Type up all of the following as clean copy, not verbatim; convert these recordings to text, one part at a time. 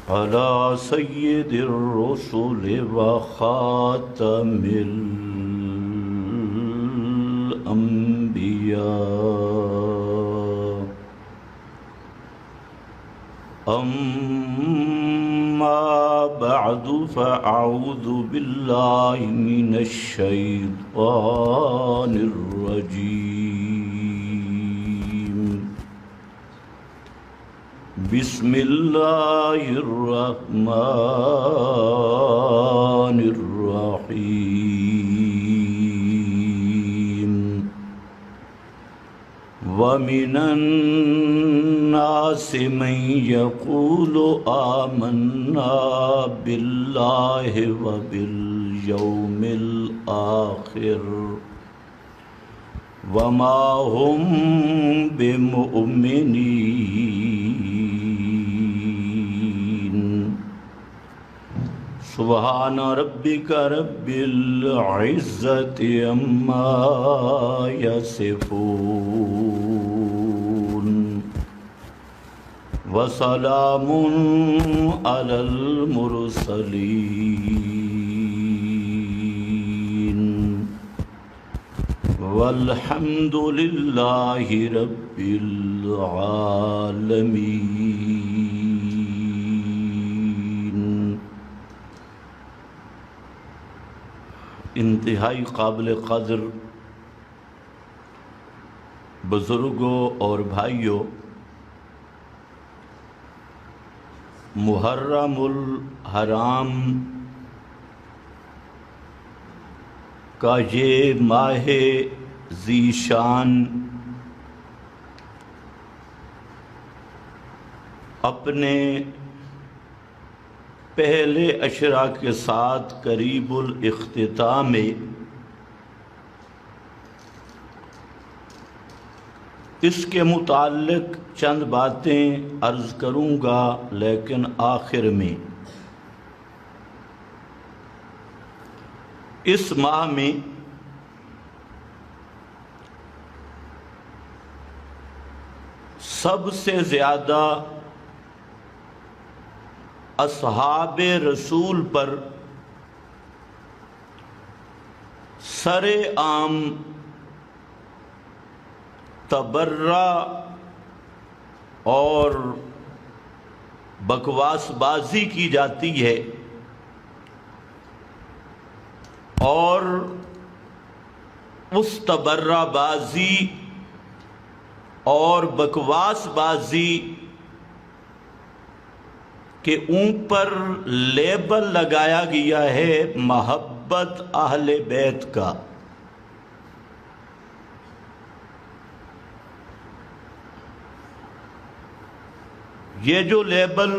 على سيد الرسل وخاتم الأنبياء. أما بعد فأعوذ بالله من الشيطان الرجيم. بسم الله الرحمن الرحيم. ومن الناس من يقول آمنا بالله وباليوم الآخر وما هم بمؤمنين. سبحان ربك رب العزة عما يصفون وسلام على المرسلين والحمد لله رب العالمين. انتہائی قابل قدر بزرگوں اور بھائیوں، محرم الحرام کا یہ ماہ ذی شان اپنے پہلے اشرا کے ساتھ قریب الاختتام میں اس کے متعلق چند باتیں عرض کروں گا، لیکن آخر میں اس ماہ میں سب سے زیادہ اصحاب رسول پر سر عام تبرہ اور بکواس بازی کی جاتی ہے، اور اس تبرہ بازی اور بکواس بازی کے اوپر لیبل لگایا گیا ہے محبت اہل بیت کا۔ یہ جو لیبل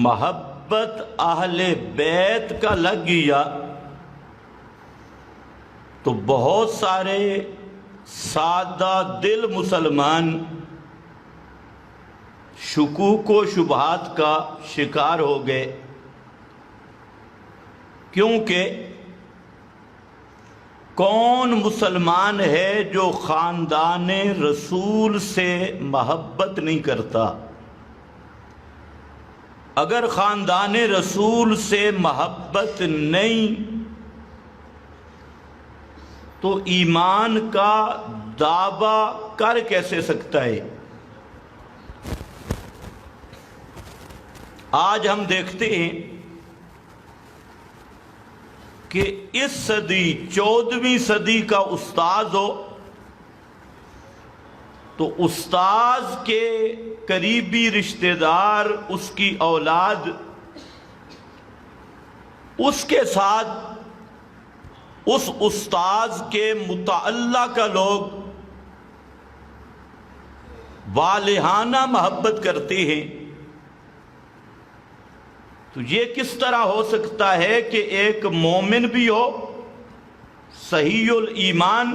محبت اہل بیت کا لگ گیا تو بہت سارے سادہ دل مسلمان شکوک و شبہات کا شکار ہو گئے، کیونکہ کون مسلمان ہے جو خاندان رسول سے محبت نہیں کرتا؟ اگر خاندان رسول سے محبت نہیں تو ایمان کا دعویٰ کر کیسے سکتا ہے؟ آج ہم دیکھتے ہیں کہ اس صدی 14ویں صدی کا استاذ ہو تو استاذ کے قریبی رشتہ دار، اس کی اولاد، اس کے ساتھ اس استاذ کے متعلقہ لوگ والہانہ محبت کرتے ہیں، تو یہ کس طرح ہو سکتا ہے کہ ایک مومن بھی ہو، صحیح الایمان،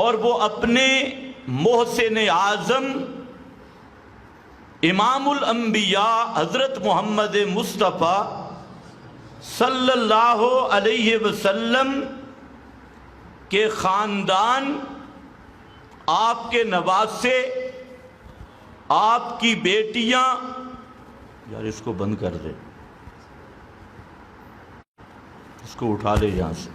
اور وہ اپنے محسن اعظم امام الانبیاء حضرت محمد مصطفیٰ صلی اللہ علیہ وسلم کے خاندان، آپ کے نواسے، آپ کی بیٹیاں، یار اس کو بند کر دے، اس کو اٹھا لے یہاں سے،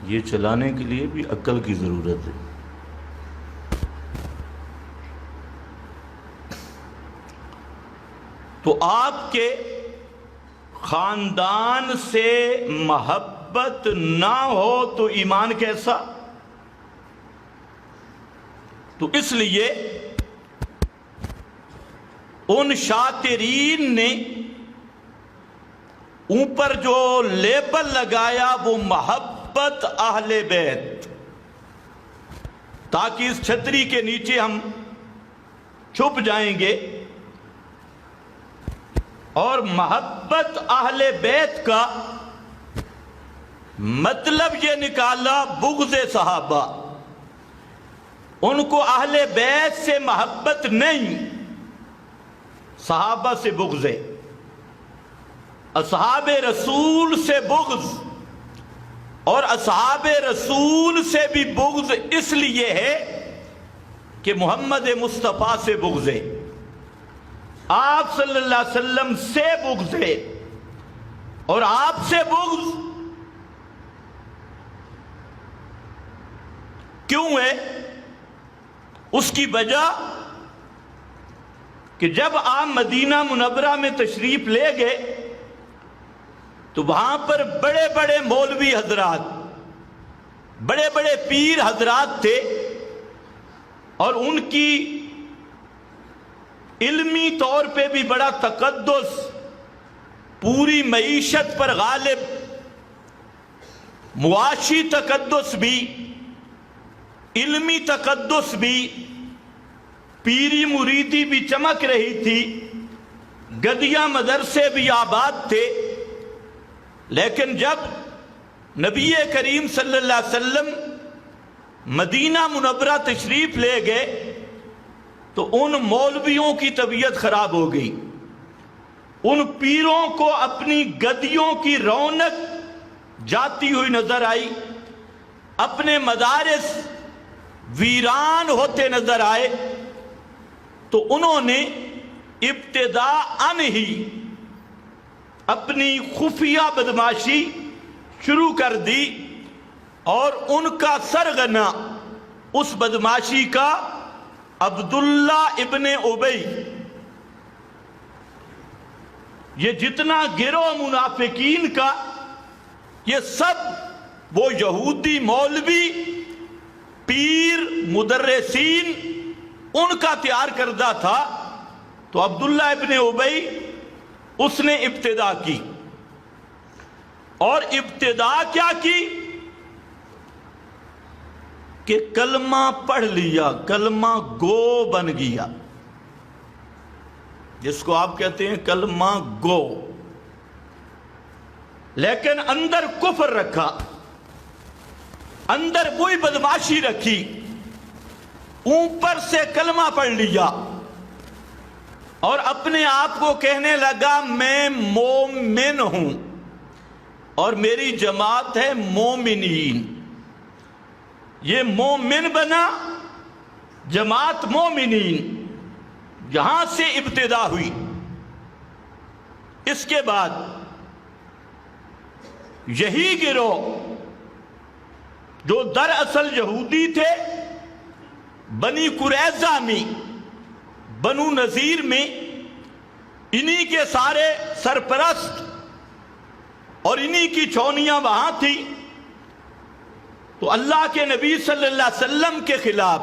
یہ چلانے کے لیے بھی عقل کی ضرورت ہے۔ تو آپ کے خاندان سے محبت نہ ہو تو ایمان کیسا؟ تو اس لیے ان شاطرین نے اوپر جو لیبل لگایا وہ محبت اہل بیت، تاکہ اس چھتری کے نیچے ہم چھپ جائیں گے، اور محبت اہل بیت کا مطلب یہ نکالا بغض صحابہ، ان کو اہل بیت سے محبت نہیں، صحابہ سے بغض ہے، اصحاب رسول سے بغض، اور اصحاب رسول سے بھی بغض اس لیے ہے کہ محمد مصطفیٰ سے بغض ہے، آپ صلی اللہ علیہ وسلم سے بغض ہے، اور آپ سے بغض کیوں ہے؟ اس کی وجہ کہ جب آپ مدینہ منورہ میں تشریف لے گئے تو وہاں پر بڑے بڑے مولوی حضرات، بڑے بڑے پیر حضرات تھے، اور ان کی علمی طور پہ بھی بڑا تقدس، پوری معیشت پر غالب، معاشی تقدس بھی، علمی تقدس بھی، پیری مریدی بھی چمک رہی تھی، گدیاں مدرسے بھی آباد تھے، لیکن جب نبی کریم صلی اللہ علیہ وسلم مدینہ منورہ تشریف لے گئے تو ان مولویوں کی طبیعت خراب ہو گئی، ان پیروں کو اپنی گدیوں کی رونق جاتی ہوئی نظر آئی، اپنے مدارس ویران ہوتے نظر آئے، تو انہوں نے ابتداءً ہی اپنی خفیہ بدماشی شروع کر دی، اور ان کا سرغنہ اس بدماشی کا عبداللہ ابن ابی، یہ جتنا گروہ منافقین کا، یہ سب وہ یہودی مولوی، پیر، مدرسین ان کا تیار کردہ تھا۔ تو عبداللہ ابن ابی اس نے ابتدا کی، اور ابتدا کیا کی کہ کلمہ پڑھ لیا، کلمہ گو بن گیا، جس کو آپ کہتے ہیں کلمہ گو، لیکن اندر کفر رکھا، اندر وہی بدماشی رکھی، اوپر سے کلمہ پڑھ لیا، اور اپنے آپ کو کہنے لگا میں مومن ہوں، اور میری جماعت ہے مومنین۔ یہ مومن بنا، جماعت مومنین، یہاں سے ابتدا ہوئی۔ اس کے بعد یہی گروہ جو دراصل یہودی تھے، بنی قریظہ میں، بنو نذیر میں، انہی کے سارے سرپرست اور انہی کی چھونیاں وہاں تھی، تو اللہ کے نبی صلی اللہ علیہ وسلم کے خلاف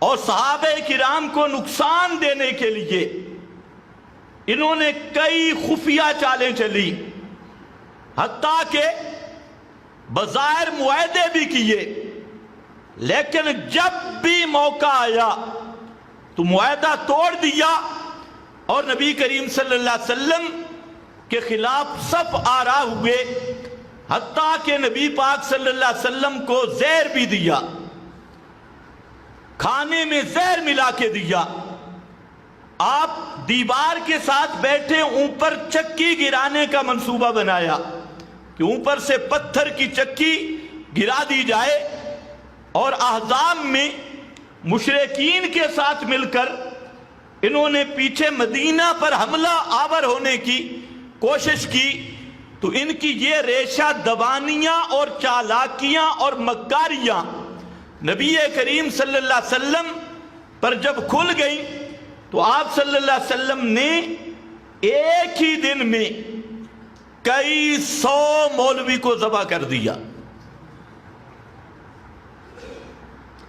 اور صحابہ کرام کو نقصان دینے کے لیے انہوں نے کئی خفیہ چالیں چلی، حتیٰ کہ بظاہر معاہدے بھی کیے، لیکن جب بھی موقع آیا تو معاہدہ توڑ دیا، اور نبی کریم صلی اللہ علیہ وسلم کے خلاف صف آرا ہوئے، حتیٰ کہ نبی پاک صلی اللہ علیہ وسلم کو زہر بھی دیا، کھانے میں زہر ملا کے دیا۔ آپ دیوار کے ساتھ بیٹھے، اوپر چکی گرانے کا منصوبہ بنایا کہ اوپر سے پتھر کی چکی گرا دی جائے، اور احزاب میں مشرکین کے ساتھ مل کر انہوں نے پیچھے مدینہ پر حملہ آور ہونے کی کوشش کی، تو ان کی یہ ریشہ دوانیاں اور چالاکیاں اور مکاریاں نبی کریم صلی اللہ علیہ وسلم پر جب کھل گئیں تو آپ صلی اللہ علیہ وسلم نے ایک ہی دن میں کئی 100 مولوی کو ذبح کر دیا۔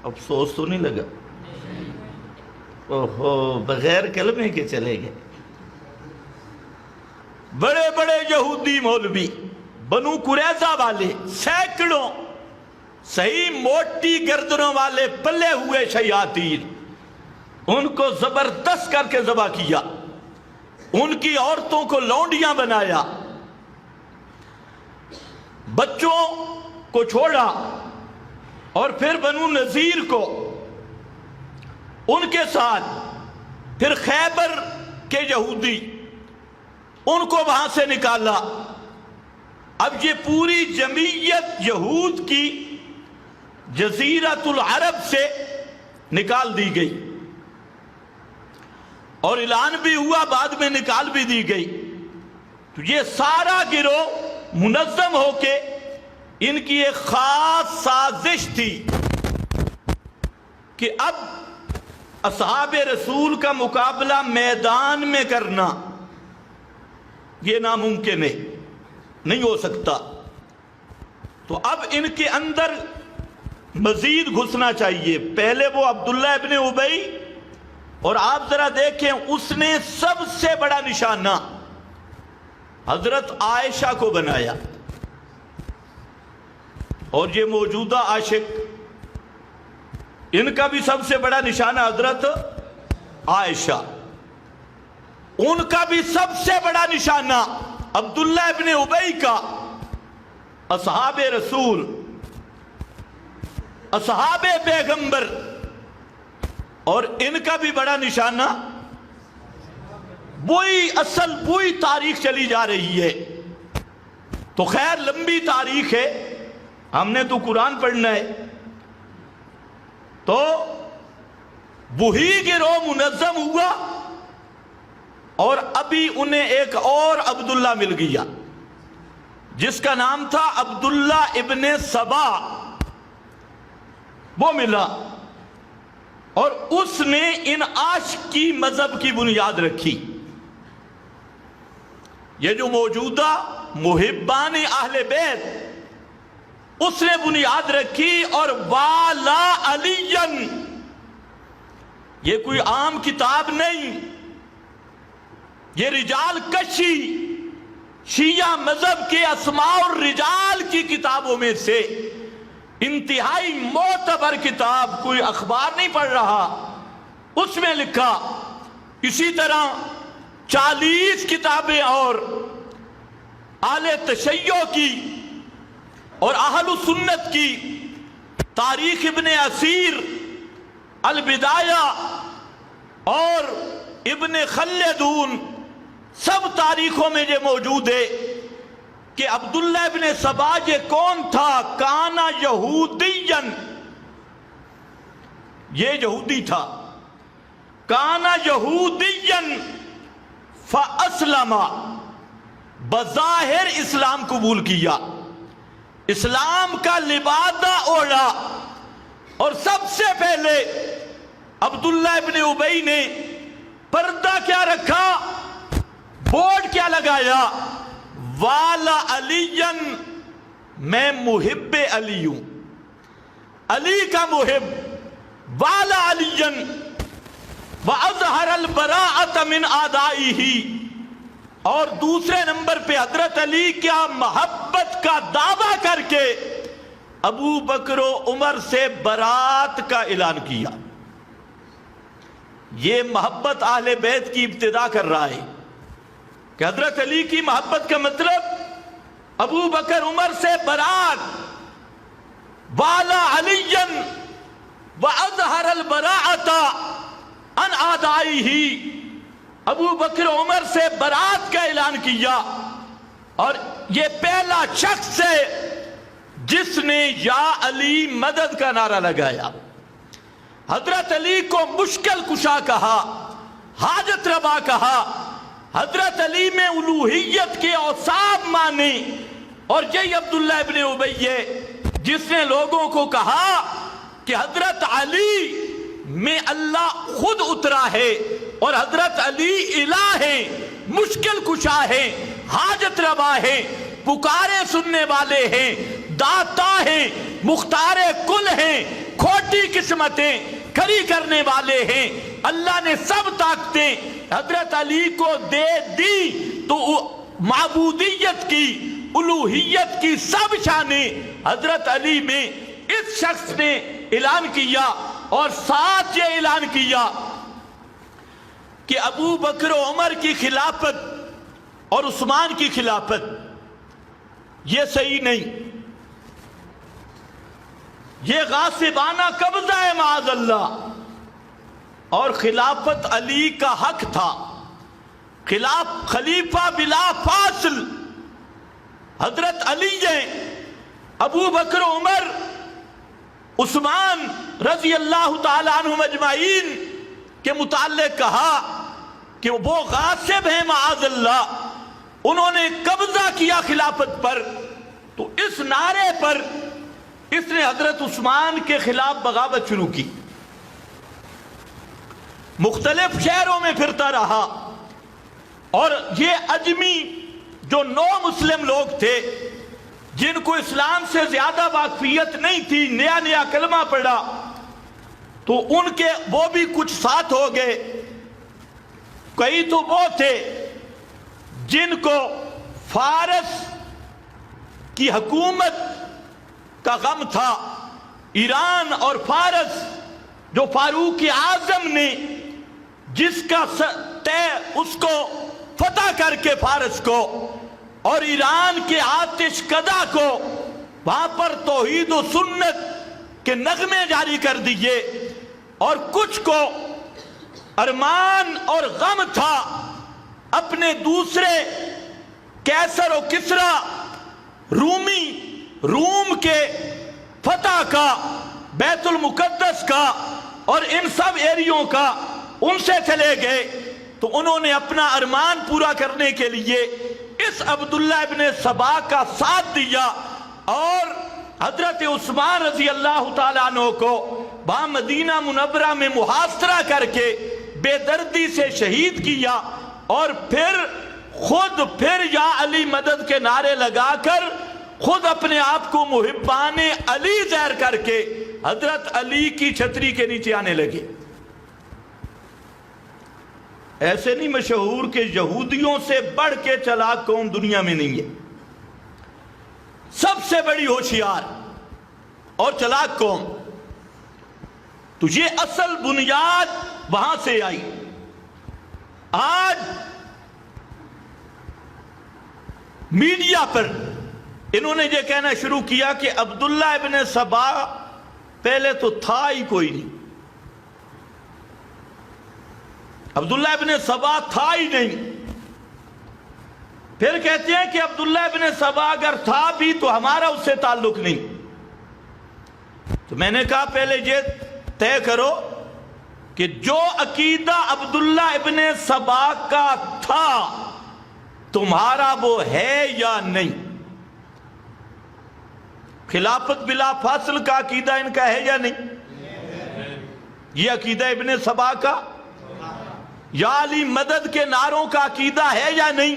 افسوس تو نہیں لگا؟ اوہو، بغیر کلمے کے چلے گئے۔ بڑے بڑے یہودی مولوی، بنو قریظہ والے، سینکڑوں صحیح موٹی گردنوں والے پلے ہوئے شیاطین، ان کو زبردست کر کے ذبح کیا، ان کی عورتوں کو لونڈیاں بنایا، بچوں کو چھوڑا، اور پھر بنو نذیر کو ان کے ساتھ، پھر خیبر کے یہودی ان کو وہاں سے نکالا۔ اب یہ پوری جمعیت یہود کی جزیرۃ العرب سے نکال دی گئی، اور اعلان بھی ہوا، بعد میں نکال بھی دی گئی۔ تو یہ سارا گروہ منظم ہو کے ان کی ایک خاص سازش تھی کہ اب اصحاب رسول کا مقابلہ میدان میں کرنا یہ ناممکن ہے، نہیں ہو سکتا۔ تو اب ان کے اندر مزید گھسنا چاہیے۔ پہلے وہ عبداللہ ابن ابی، اور آپ ذرا دیکھیں اس نے سب سے بڑا نشانہ حضرت عائشہ کو بنایا، اور یہ موجودہ عاشق، ان کا بھی سب سے بڑا نشانہ حضرت عائشہ، ان کا بھی سب سے بڑا نشانہ عبداللہ ابن ابی کا، اصحاب رسول، اصحاب پیغمبر، اور ان کا بھی بڑا نشانہ وہی اصل وہی تاریخ چلی جا رہی ہے۔ تو خیر لمبی تاریخ ہے، ہم نے تو قرآن پڑھنا ہے۔ تو وہی گروہ منظم ہوا، اور ابھی انہیں ایک اور عبداللہ مل گیا جس کا نام تھا عبداللہ ابن سبا، وہ ملا، اور اس نے ان عاشقی مذہب کی بنیاد رکھی۔ یہ جو موجودہ محبان اہل بیت، اس نے بنیاد رکھی، اور والا علیًا، یہ کوئی عام کتاب نہیں، یہ رجال کشی شیعہ مذہب کے اسماء الرجال کی کتابوں میں سے انتہائی معتبر کتاب، کوئی اخبار نہیں پڑھ رہا، اس میں لکھا۔ اسی طرح 40 کتابیں اور اہل تشیع کی اور اہل سنت کی، تاریخ ابن اسیر، البدایہ اور ابن خلدون، سب تاریخوں میں یہ موجود ہے کہ عبداللہ ابن سبا یہ کون تھا؟ کانا یہودین، یہ یہودی تھا، کانا یہودین فاسلم، بظاہر اسلام قبول کیا، اسلام کا لبادہ اوڑھا، اور سب سے پہلے عبداللہ ابن ابی نے پردہ کیا رکھا، بورڈ کیا لگایا، والا علیًا، میں محب علی ہوں، علی کا محب، والا علیًا وَأَظْهَرَ الْبَرَاءَةَ مِنْ آدَائِهِ، اور دوسرے نمبر پہ حضرت علی کیا محبت کا دعویٰ کر کے ابو بکر و عمر سے برات کا اعلان کیا۔ یہ محبت اہل بیت کی ابتدا کر رہا ہے کہ حضرت علی کی محبت کا مطلب ابو بکر عمر سے برات، والا علیًا وَأَظْهَرَ الْبَرَاءَةَ عن آدائیہ، ابو بکر عمر سے برات کا اعلان کیا، اور یہ پہلا شخص ہے جس نے یا علی مدد کا نعرہ لگایا۔ حضرت علی کو مشکل کشا کہا، حاجت روا کہا، حضرت علی میں الوہیت کے اوصاف مانے، اور یہی عبداللہ ابن ابی جس نے لوگوں کو کہا کہ حضرت علی میں اللہ خود اترا ہے اور حضرت علی الہ ہے، مشکل کشا ہے، حاجت روا ہے، پکارے سننے والے ہیں، داتا ہیں، مختار کل ہیں، کھوٹی قسمتیں کھڑی کرنے والے ہیں، اللہ نے سب طاقتیں حضرت علی کو دے دی، تو معبودیت کی، الوہیت کی سب شانیں حضرت علی میں اس شخص نے اعلان کیا، اور ساتھ یہ اعلان کیا کہ ابو بکر و عمر کی خلافت اور عثمان کی خلافت یہ صحیح نہیں، یہ غاصبانہ قبضہ ہے معاذ اللہ، اور خلافت علی کا حق تھا، خلیفہ بلا فاصل حضرت علی ہیں، ابو بکر و عمر عثمان رضی اللہ تعالیٰ عنہم اجمعین کے متعلق کہا کہ وہ غاصب ہیں معاذ اللہ، انہوں نے قبضہ کیا خلافت پر، تو اس نعرے پر اس نے حضرت عثمان کے خلاف بغاوت شروع کی، مختلف شہروں میں پھرتا رہا، اور یہ عجمی جو 9 مسلم لوگ تھے جن کو اسلام سے زیادہ واقفیت نہیں تھی، نیا نیا کلمہ پڑھا، تو ان کے وہ بھی کچھ ساتھ ہو گئے، کئی تو وہ تھے جن کو فارس کی حکومت کا غم تھا، ایران اور فارس جو فاروق اعظم نے جس کا طے اس کو فتح کر کے فارس کو اور ایران کے آتش کدہ کو وہاں پر توحید و سنت کے نغمے جاری کر دیے، اور کچھ کو ارمان اور غم تھا اپنے دوسرے کیسر و کسرا روم کے فتح کا، بیت المقدس کا اور ان سب ایریوں کا، ان سے چلے گئے، تو انہوں نے اپنا ارمان پورا کرنے کے لیے اس عبداللہ ابن سبا کا ساتھ دیا، اور حضرت عثمان رضی اللہ تعالیٰ عنہ کو وہاں مدینہ منورہ میں محاصرہ کر کے بے دردی سے شہید کیا، اور پھر یا علی مدد کے نعرے لگا کر خود اپنے آپ کو محبان علی ظاہر کر کے حضرت علی کی چھتری کے نیچے آنے لگے۔ ایسے نہیں مشہور کہ یہودیوں سے بڑھ کے چلاک قوم دنیا میں نہیں ہے، سب سے بڑی ہوشیار اور چلاک قوم، تو یہ اصل بنیاد وہاں سے آئی۔ آج میڈیا پر انہوں نے یہ کہنا شروع کیا کہ عبداللہ ابن سبا پہلے تو تھا ہی کوئی نہیں، عبداللہ ابن سبا تھا ہی نہیں، پھر کہتے ہیں کہ عبداللہ ابن سبا اگر تھا بھی تو ہمارا اس سے تعلق نہیں۔ تو میں نے کہا پہلے یہ طے کرو کہ جو عقیدہ عبداللہ ابن سبا کا تھا تمہارا وہ ہے یا نہیں؟ خلافت بلا فاصل کا عقیدہ ان کا ہے یا نہیں؟ یہ عقیدہ ابن سبا کا، یا علی مدد کے نعروں کا عقیدہ ہے یا نہیں؟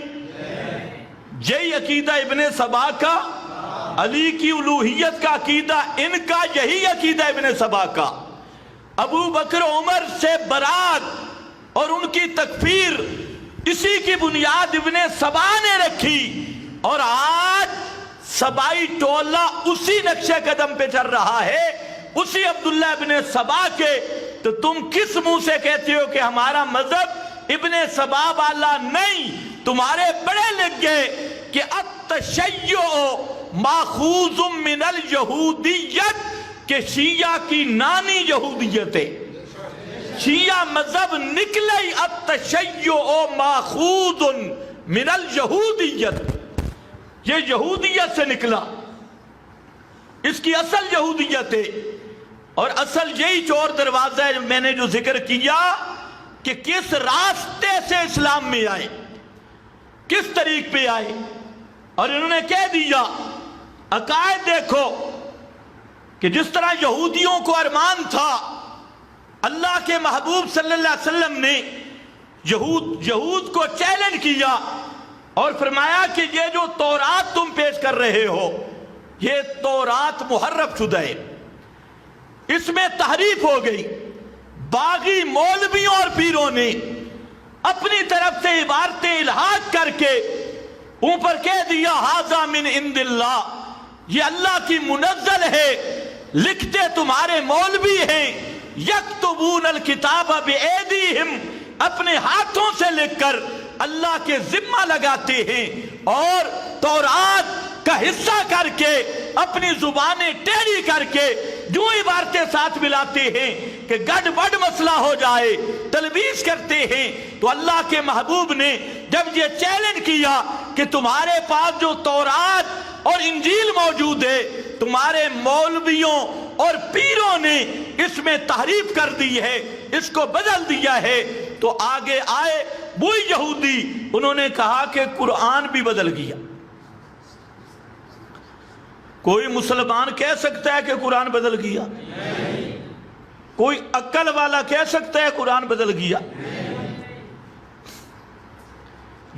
یہی عقیدہ ابن سبا کا، علی کی الوہیت کا عقیدہ ان کا، یہی عقیدہ ابن سبا کا، ابو بکر عمر سے برات اور ان کی تکفیر اسی کی بنیاد ابن سبا نے رکھی، اور آج سبائی ٹولہ اسی نقش قدم پہ چل رہا ہے، اسی عبداللہ ابن سبا کے۔ تو تم کس منہ سے کہتے ہو کہ ہمارا مذہب ابن سبا والا نہیں؟ تمہارے بڑے لکھ گئے کہ التشیع ماخوذ من الیہودیت، کہ شیعہ کی نانی یہودیت ہے، شیعہ مذہب نکلے التشیع ماخوذ من الیہودیت، یہ یہودیت سے نکلا، اس کی اصل یہودیت ہے۔ اور اصل یہی چور دروازہ ہے میں نے جو ذکر کیا کہ کس راستے سے اسلام میں آئے، کس طریق پہ آئے، اور انہوں نے کہہ دیا عقائد دیکھو کہ جس طرح یہودیوں کو ارمان تھا، اللہ کے محبوب صلی اللہ علیہ وسلم نے یہود کو چیلنج کیا اور فرمایا کہ یہ جو تورات تم پیش کر رہے ہو یہ تورات محرف شدہ ہے، اس میں تحریف ہو گئی۔ باغی مولویوں اور پیروں نے اپنی طرف سے عبارتیں الحاق کر کے اوپر کہہ دیا ھذا من عند اللہ، یہ اللہ کی منزل ہے، لکھتے تمہارے مولوی ہیں، یکتبون الکتاب بایدیہم، اپنے ہاتھوں سے لکھ کر اللہ کے ذمہ لگاتے ہیں، اور تورات کا حصہ کر کے اپنی زبانیں ٹیڑھی کر کے جو عبارتیں ساتھ ملاتے ہیں کہ گڑ بڑ مسئلہ ہو جائے، تلبیس کرتے ہیں۔ تو اللہ کے محبوب نے جب یہ چیلنج کیا کہ تمہارے پاس جو تورات اور انجیل موجود ہے تمہارے مولویوں اور پیروں نے اس میں تحریف کر دی ہے، اس کو بدل دیا ہے، تو آگے آئے وہی یہودی، انہوں نے کہا کہ قرآن بھی بدل گیا۔ کوئی مسلمان کہہ سکتا ہے کہ قرآن بدل گیا؟ کوئی عقل والا کہہ سکتا ہے قرآن بدل گیا؟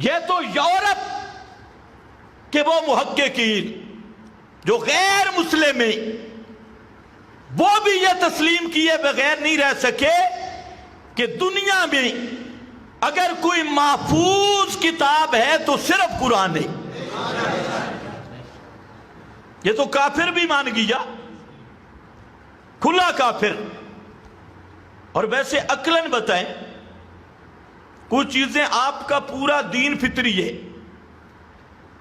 یہ تو یورپ کے وہ محققین جو غیر مسلم ہیں وہ بھی یہ تسلیم کیے بغیر نہیں رہ سکے کہ دنیا میں اگر کوئی محفوظ کتاب ہے تو صرف قرآن ہے۔ یہ تو کافر بھی مان گیا، کھلا کافر۔ اور ویسے عقلاً بتائیں، کچھ چیزیں آپ کا پورا دین فطری ہے،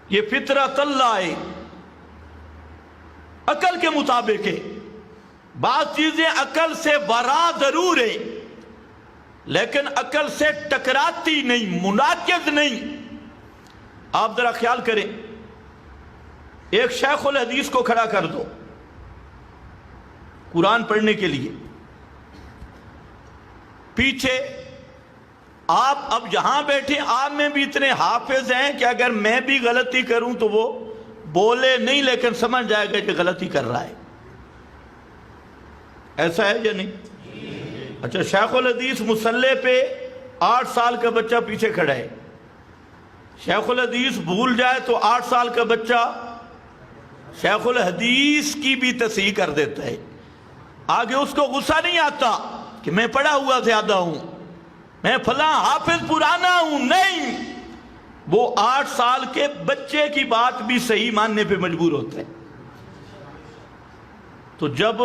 یہ فطرت اللہ ہے، عقل کے مطابق ہے۔ بعض چیزیں عقل سے ورا ضرور ہے لیکن عقل سے ٹکراتی نہیں، مناقض نہیں۔ آپ ذرا خیال کریں، ایک شیخ الحدیث کو کھڑا کر دو قرآن پڑھنے کے لیے، پیچھے آپ اب یہاں بیٹھے، آپ میں بھی اتنے حافظ ہیں کہ اگر میں بھی غلطی کروں تو وہ بولے نہیں لیکن سمجھ جائے گا کہ غلطی کر رہا ہے، ایسا ہے یا نہیں؟ اچھا، شیخ الحدیث مصلی پہ 8 سال کا بچہ پیچھے کھڑا ہے، شیخ الحدیث بھول جائے تو 8 سال کا بچہ شیخ الحدیث کی بھی تصحیح کر دیتا ہے، آگے اس کو غصہ نہیں آتا کہ میں پڑھا ہوا زیادہ ہوں، میں فلاں حافظ پرانا ہوں، نہیں، وہ 8 سال کے بچے کی بات بھی صحیح ماننے پہ مجبور ہوتا ہے۔ تو جب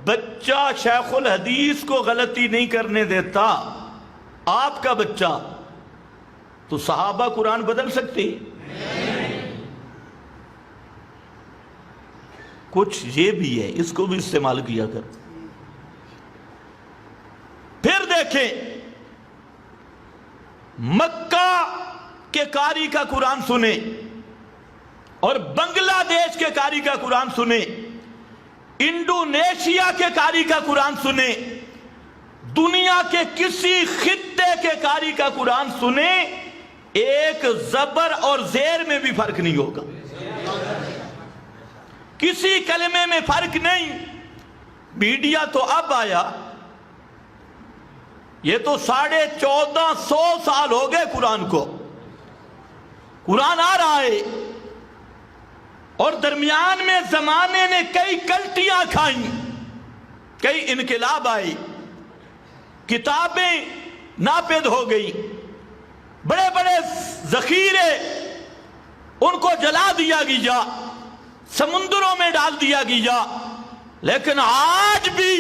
بچہ شیخ الحدیث کو غلطی نہیں کرنے دیتا، آپ کا بچہ، تو صحابہ قرآن بدل سکتے ہیں؟ کچھ یہ بھی ہے، اس کو بھی استعمال کیا کر۔ پھر دیکھیں، مکہ کے قاری کا قرآن سنیں اور بنگلہ دیش کے قاری کا قرآن سنیں، انڈونیشیا کے قاری کا قرآن سنیں، دنیا کے کسی خطے کے قاری کا قرآن سنیں، ایک زبر اور زیر میں بھی فرق نہیں ہوگا، کسی کلمے میں فرق نہیں۔ میڈیا تو اب آیا، یہ تو 1450 سال ہو گئے قرآن کو، قرآن آ رہا ہے، اور درمیان میں زمانے نے کئی کلٹیاں کھائیں، کئی انقلاب آئے، کتابیں ناپید ہو گئی، بڑے بڑے ذخیرے ان کو جلا دیا گیا، سمندروں میں ڈال دیا گیا، لیکن آج بھی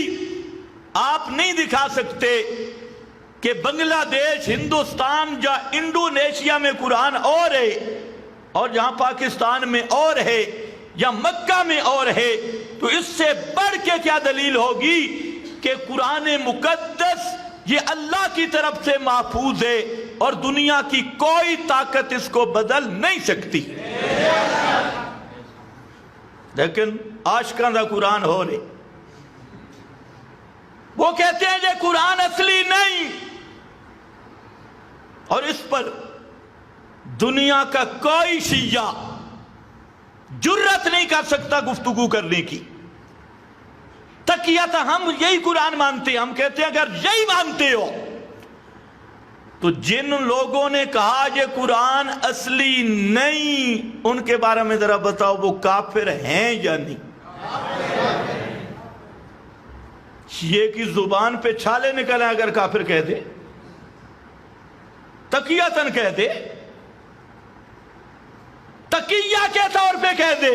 آپ نہیں دکھا سکتے کہ بنگلہ دیش، ہندوستان یا انڈونیشیا میں قرآن اور ہے اور جہاں پاکستان میں اور ہے یا مکہ میں اور ہے، تو اس سے بڑھ کے کیا دلیل ہوگی کہ قرآن مقدس یہ اللہ کی طرف سے محفوظ ہے اور دنیا کی کوئی طاقت اس کو بدل نہیں سکتی۔ لیکن عاشقاں دا قرآن ہو رہے، وہ کہتے ہیں یہ قرآن اصلی نہیں، اور اس پر دنیا کا کوئی شیعہ جرت نہیں کر سکتا گفتگو کرنے کی۔ تقیہ تھا، ہم یہی قرآن مانتے ہیں۔ ہم کہتے ہیں اگر یہی مانتے ہو تو جن لوگوں نے کہا یہ قرآن اصلی نہیں، ان کے بارے میں ذرا بتاؤ وہ کافر ہیں یا نہیں؟ یہ کی زبان پہ چھالے نکلے اگر کافر کہہ دے، تقیتاً کہہ دے، تقیہ کے طور پہ کہہ دے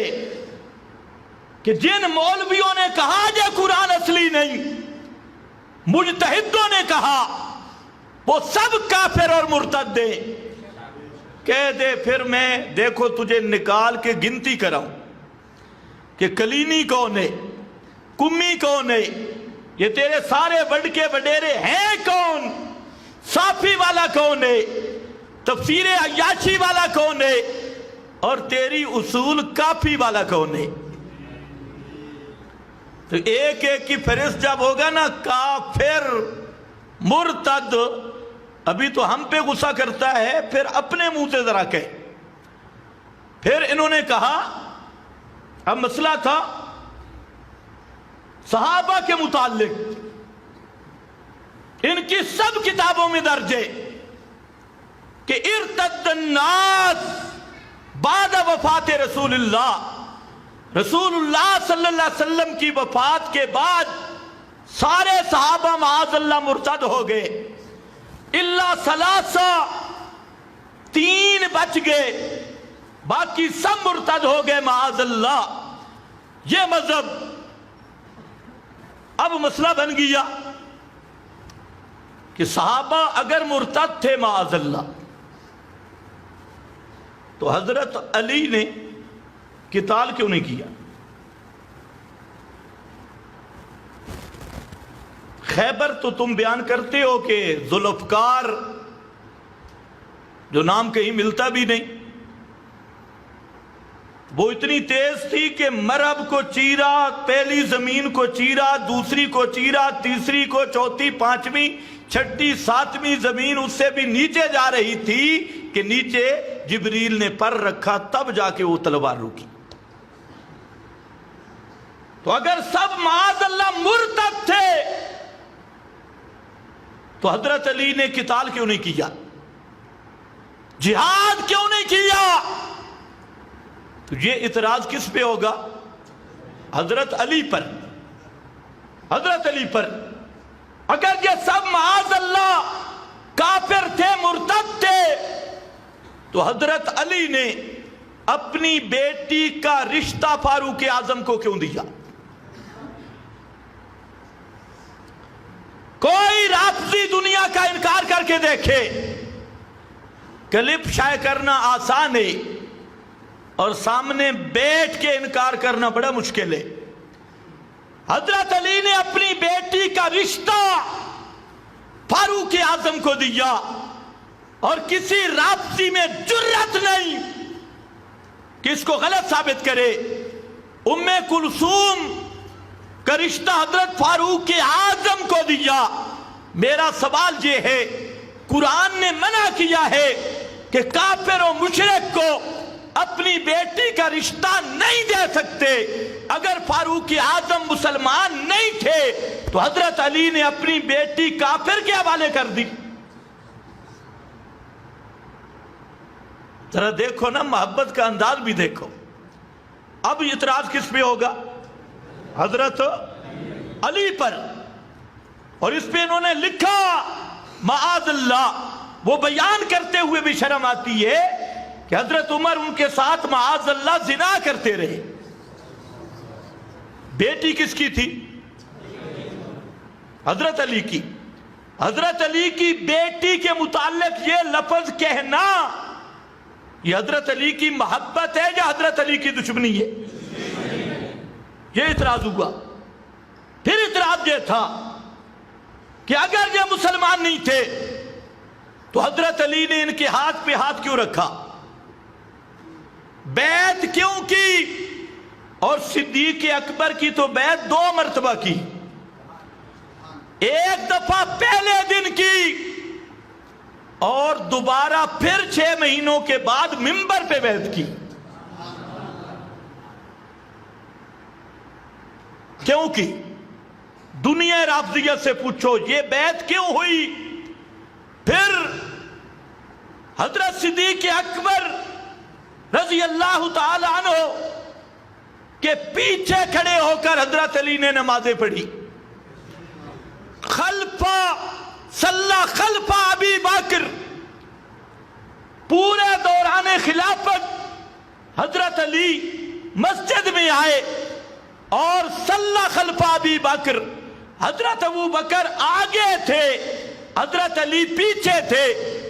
کہ جن مولویوں نے کہا یہ قرآن اصلی نہیں، مجتہدوں نے کہا، وہ سب کافر اور مرتد دے، کہہ دے پھر میں دیکھو تجھے نکال کے گنتی کراؤں کہ کلینی کون ہے، کمی کون ہے، یہ تیرے سارے بڑکے وڈیرے ہیں کون، صافی والا کون ہے، تفسیر عیاشی والا کون ہے، اور تیری اصول کافی والا کون ہے۔ تو ایک ایک کی فہرست جب ہوگا نا، کافر، مرتد، ابھی تو ہم پہ غصہ کرتا ہے، پھر اپنے منہ سے ذرا کہے۔ پھر انہوں نے کہا، اب مسئلہ تھا صحابہ کے متعلق، ان کی سب کتابوں میں درج ہے کہ ارتد الناس بعد وفات رسول اللہ، رسول اللہ صلی اللہ علیہ وسلم کی وفات کے بعد سارے صحابہ معاذ اللہ مرتد ہو گئے، الا ثلاثہ، 3 بچ گئے، باقی سب مرتد ہو گئے معاذ اللہ۔ یہ مذہب، اب مسئلہ بن گیا کہ صحابہ اگر مرتد تھے معاذ اللہ تو حضرت علی نے قتال کیوں نہیں کیا؟ خیبر تو تم بیان کرتے ہو کہ ذوالفقار، جو نام کہیں ملتا بھی نہیں، وہ اتنی تیز تھی کہ مرب کو چیرا، پہلی زمین کو چیرا، دوسری کو چیرا، تیسری کو، چوتھی، پانچویں، چھٹی، ساتویں زمین اس سے بھی نیچے جا رہی تھی کہ نیچے جبریل نے پر رکھا، تب جا کے وہ تلوار رکی۔ تو اگر سب معاذ اللہ مرتد تھے تو حضرت علی نے قتال کیوں نہیں کیا؟ جہاد کیوں نہیں کیا؟ تو یہ اعتراض کس پہ ہوگا؟ حضرت علی پر، حضرت علی پر۔ اگر یہ سب معاذ اللہ کافر تھے، مرتد تھے، تو حضرت علی نے اپنی بیٹی کا رشتہ فاروق اعظم کو کیوں دیا؟ کوئی رافضی دنیا کا انکار کر کے دیکھے، کلپ شائع کرنا آسان ہے اور سامنے بیٹھ کے انکار کرنا بڑا مشکل ہے۔ حضرت علی نے اپنی بیٹی کا رشتہ فاروق اعظم کو دیا، اور کسی رافضی میں جرت نہیں کہ اس کو غلط ثابت کرے۔ ام کلثوم کا رشتہ حضرت فاروق اعظم کو دیا۔ میرا سوال یہ ہے، قرآن نے منع کیا ہے کہ کافر و مشرک کو اپنی بیٹی کا رشتہ نہیں دے سکتے۔ اگر فاروق اعظم مسلمان نہیں تھے تو حضرت علی نے اپنی بیٹی کافر کے حوالے کر دی۔ ذرا دیکھو نا، محبت کا انداز بھی دیکھو۔ اب اعتراض کس پہ ہوگا؟ حضرت علی پر۔ اور اس پہ انہوں نے لکھا معاذ اللہ، وہ بیان کرتے ہوئے بھی شرم آتی ہے کہ حضرت عمر ان کے ساتھ معاذ اللہ زنا کرتے رہے۔ بیٹی کس کی تھی؟ حضرت علی کی۔ حضرت علی کی بیٹی کے متعلق یہ لفظ کہنا، یہ حضرت علی کی محبت ہے یا حضرت علی کی دشمنی ہے؟ یہ اعتراض ہوا۔ پھر اعتراض یہ تھا کہ اگر یہ مسلمان نہیں تھے تو حضرت علی نے ان کے ہاتھ پہ ہاتھ کیوں رکھا، بیعت کیوں کی؟ اور صدیق اکبر کی تو بیعت 2 مرتبہ کی، ایک دفعہ پہلے دن کی اور دوبارہ پھر 6 مہینوں کے بعد منبر پہ بیعت کی. کیوں کی؟ دنیا رافضیت سے پوچھو یہ بیعت کیوں ہوئی. پھر حضرت صدیق اکبر رضی اللہ تعالی عنہ کے پیچھے کھڑے ہو کر حضرت علی نے نمازیں پڑھی. صلی خلف ابی بکر، پورے دوران خلافت حضرت علی مسجد میں آئے اور صلی خلف ابی بکر، حضرت ابو بکر آگے تھے، حضرت علی پیچھے تھے،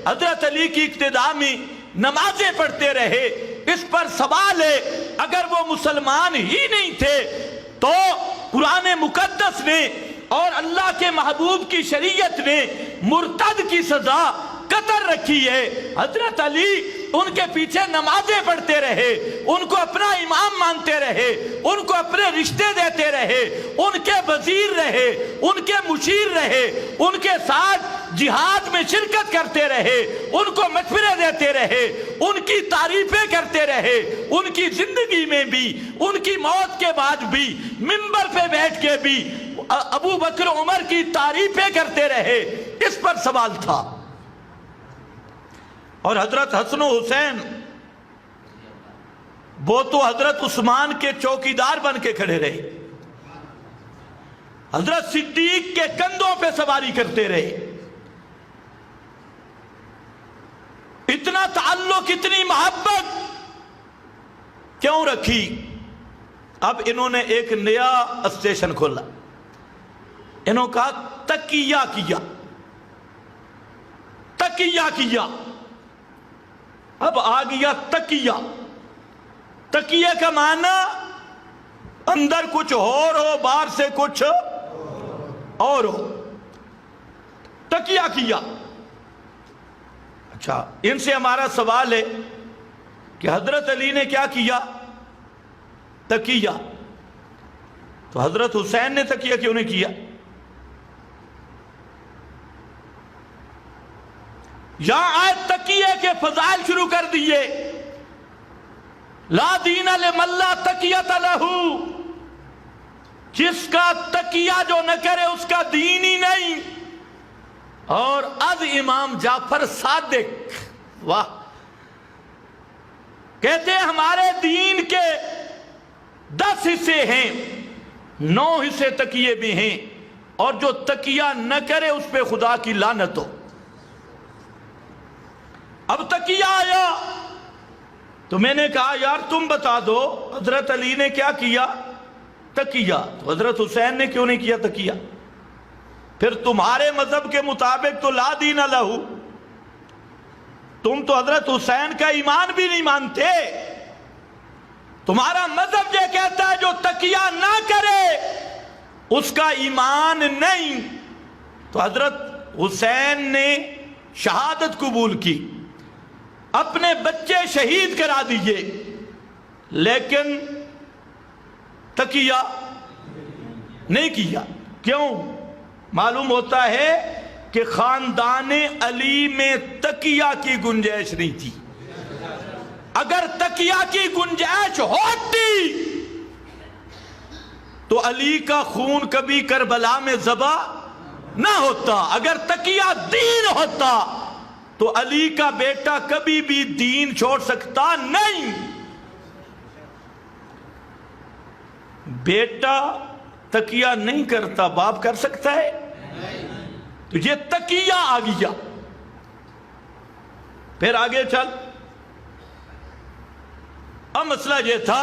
حضرت علی کی اقتداء میں نمازیں پڑھتے رہے. اس پر سوال ہے اگر وہ مسلمان ہی نہیں تھے تو قرآن مقدس نے اور اللہ کے محبوب کی شریعت نے مرتد کی سزا قتل رکھی ہے. حضرت علی ان کے پیچھے نمازیں پڑھتے رہے، ان کو اپنا امام مانتے رہے، ان کو اپنے رشتے دیتے رہے، ان کے وزیر رہے، ان کے مشیر رہے، ان کے ساتھ جہاد میں شرکت کرتے رہے، ان کو مشورے دیتے رہے، ان کی تعریفیں کرتے رہے. ان کی زندگی میں بھی، ان کی موت کے بعد بھی، منبر پہ بیٹھ کے بھی ابو بکر عمر کی تعریفیں کرتے رہے. اس پر سوال تھا. اور حضرت حسن و حسین وہ تو حضرت عثمان کے چوکیدار بن کے کھڑے رہے، حضرت صدیق کے کندھوں پہ سواری کرتے رہے. اتنا تعلق، اتنی محبت کیوں رکھی؟ اب انہوں نے ایک نیا اسٹیشن کھولا. انہوں نے کہا تقیہ کیا، تقیہ کیا. اب آ گیا تقیہ. تقیہ کا معنی اندر کچھ اور ہو، باہر سے کچھ اور ہو. تقیہ کیا. اچھا، ان سے ہمارا سوال ہے کہ حضرت علی نے کیا کیا؟ تقیہ. تو حضرت حسین نے تقیہ کیوں نہیں کیا؟ یہاں آئے تقیہ کے فضائل شروع کر دیئے. لا دین لمن لا تقیۃ لہ، جس کا تقیہ جو نہ کرے اس کا دین ہی نہیں. اور از امام جعفر صادق، واہ، کہتے ہیں ہمارے دین کے 10 حصے ہیں، 9 حصے تقیے میں ہیں، اور جو تقیہ نہ کرے اس پہ خدا کی لعنت ہو. اب تقیہ آیا تو میں نے کہا یار تم بتا دو حضرت علی نے کیا کیا؟ تقیہ. تو حضرت حسین نے کیوں نہیں کیا تقیہ؟ پھر تمہارے مذہب کے مطابق تو لا دین لہ، تم تو حضرت حسین کا ایمان بھی نہیں مانتے. تمہارا مذہب یہ کہتا ہے جو تقیہ نہ کرے اس کا ایمان نہیں. تو حضرت حسین نے شہادت قبول کی، اپنے بچے شہید کرا دیے، لیکن تقیہ نہیں کیا. کیوں؟ معلوم ہوتا ہے کہ خاندان علی میں تقیہ کی گنجائش نہیں تھی. اگر تقیہ کی گنجائش ہوتی تو علی کا خون کبھی کربلا میں ذبح نہ ہوتا. اگر تقیہ دین ہوتا تو علی کا بیٹا کبھی بھی دین چھوڑ سکتا نہیں. بیٹا تقیہ نہیں کرتا، باپ کر سکتا ہے؟ تو یہ تقیہ آ گیا. پھر آگے چل. اب مسئلہ یہ تھا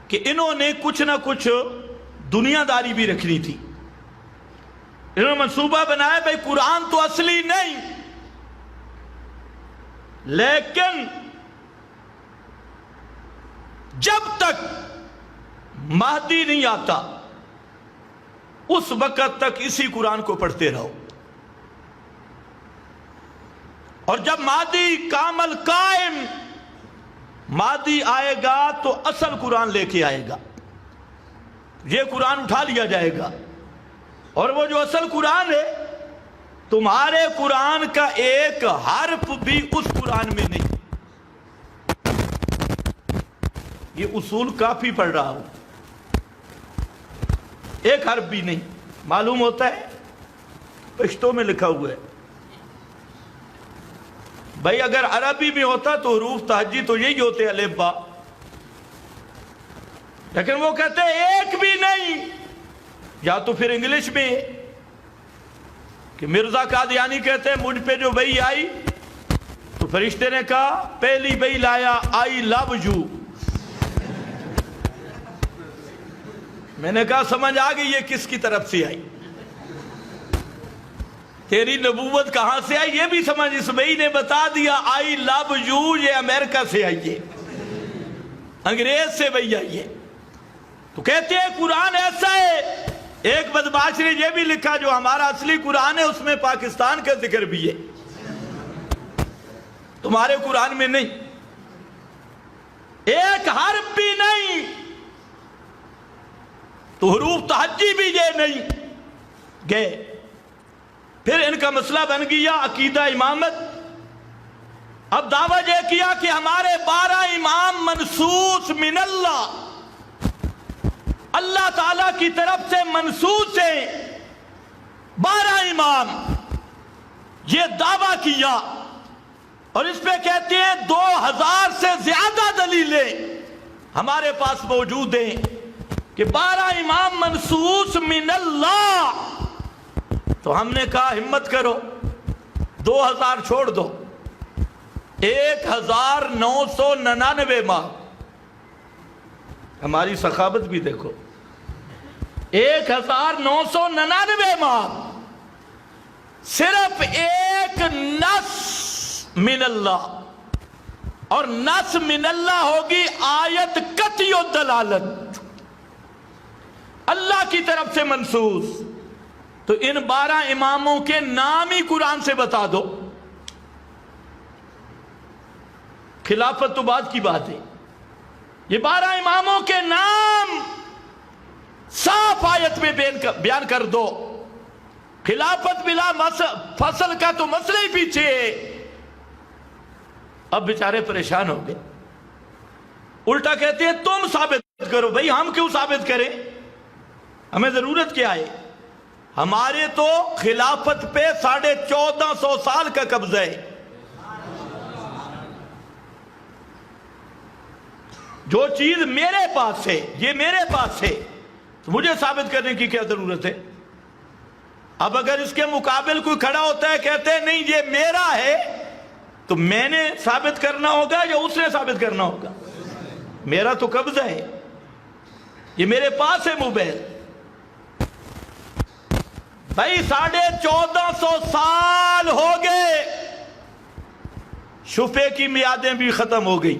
کہ انہوں نے کچھ نہ کچھ دنیا داری بھی رکھنی تھی. انہوں نے منصوبہ بنایا بھائی قرآن تو اصلی نہیں، لیکن جب تک مہدی نہیں آتا اس وقت تک اسی قرآن کو پڑھتے رہو، اور جب مہدی کامل قائم مہدی آئے گا تو اصل قرآن لے کے آئے گا. یہ قرآن اٹھا لیا جائے گا. اور وہ جو اصل قرآن ہے، تمہارے قرآن کا ایک حرف بھی اس قرآن میں نہیں. یہ اصول کافی پڑھ رہا ہوں، ایک حرف بھی نہیں. معلوم ہوتا ہے پشتوں میں لکھا ہوا ہے. بھائی اگر عربی میں ہوتا تو حروف تہجی تو یہی ہوتے الف با، لیکن وہ کہتے ہیں ایک بھی نہیں. یا تو پھر انگلش میں کہ مرزا قادیانی کہتے ہیں مجھ پہ جو وحی آئی تو فرشتے نے کہا پہلی وحی لایا آئی لو یو. میں نے کہا سمجھ آ گئی یہ کس کی طرف سے آئی، تیری نبوت کہاں سے آئی یہ بھی سمجھ. اس وحی نے بتا دیا آئی لو یو یہ امریکہ سے آئی ہے، انگریز سے وحی آئی ہے. تو کہتے ہیں قرآن ایسا ہے. ایک بدمعاش نے یہ بھی لکھا جو ہمارا اصلی قرآن ہے اس میں پاکستان کا ذکر بھی ہے، تمہارے قرآن میں نہیں، ایک حرف بھی نہیں. تو حروف تہجی بھی یہ نہیں گئے. پھر ان کا مسئلہ بن گیا عقیدہ امامت. اب دعویٰ یہ کیا کہ ہمارے 12 امام منصوص من اللہ، اللہ تعالیٰ کی طرف سے منصوص ہیں 12 امام. یہ دعویٰ کیا اور اس پہ کہتے ہیں 2000 سے زیادہ دلیلیں ہمارے پاس موجود ہیں کہ 12 امام منصوص من اللہ. تو ہم نے کہا ہمت کرو 2000 چھوڑ دو، 1999 ماہ. ہماری سخاوت بھی دیکھو، 1999 ماہ صرف ایک نص من اللہ، اور نص من اللہ ہوگی آیت قطعی الدلالت اللہ کی طرف سے منصوص. تو ان 12 اماموں کے نام ہی قرآن سے بتا دو. خلافت تو بعد کی بات ہے، یہ 12 اماموں کے نام صاف آیت میں بیان کر دو. خلافت بلا فصل کا تو مسئلہ ہی پیچھے ہے. اب بیچارے پریشان ہو گئے، الٹا کہتے ہیں تم ثابت کرو. بھئی ہم کیوں ثابت کریں، ہمیں ضرورت کیا ہے؟ ہمارے تو خلافت پہ 1450 سال کا قبضہ ہے. جو چیز میرے پاس ہے، یہ میرے پاس ہے، تو مجھے ثابت کرنے کی کیا ضرورت ہے؟ اب اگر اس کے مقابل کوئی کھڑا ہوتا ہے کہتے ہیں نہیں یہ میرا ہے، تو میں نے ثابت کرنا ہوگا یا اس نے ثابت کرنا ہوگا؟ میرا تو قبضہ ہے، یہ میرے پاس ہے موبائل. بھائی 1450 سال ہو گئے، شفے کی میعادیں بھی ختم ہو گئی.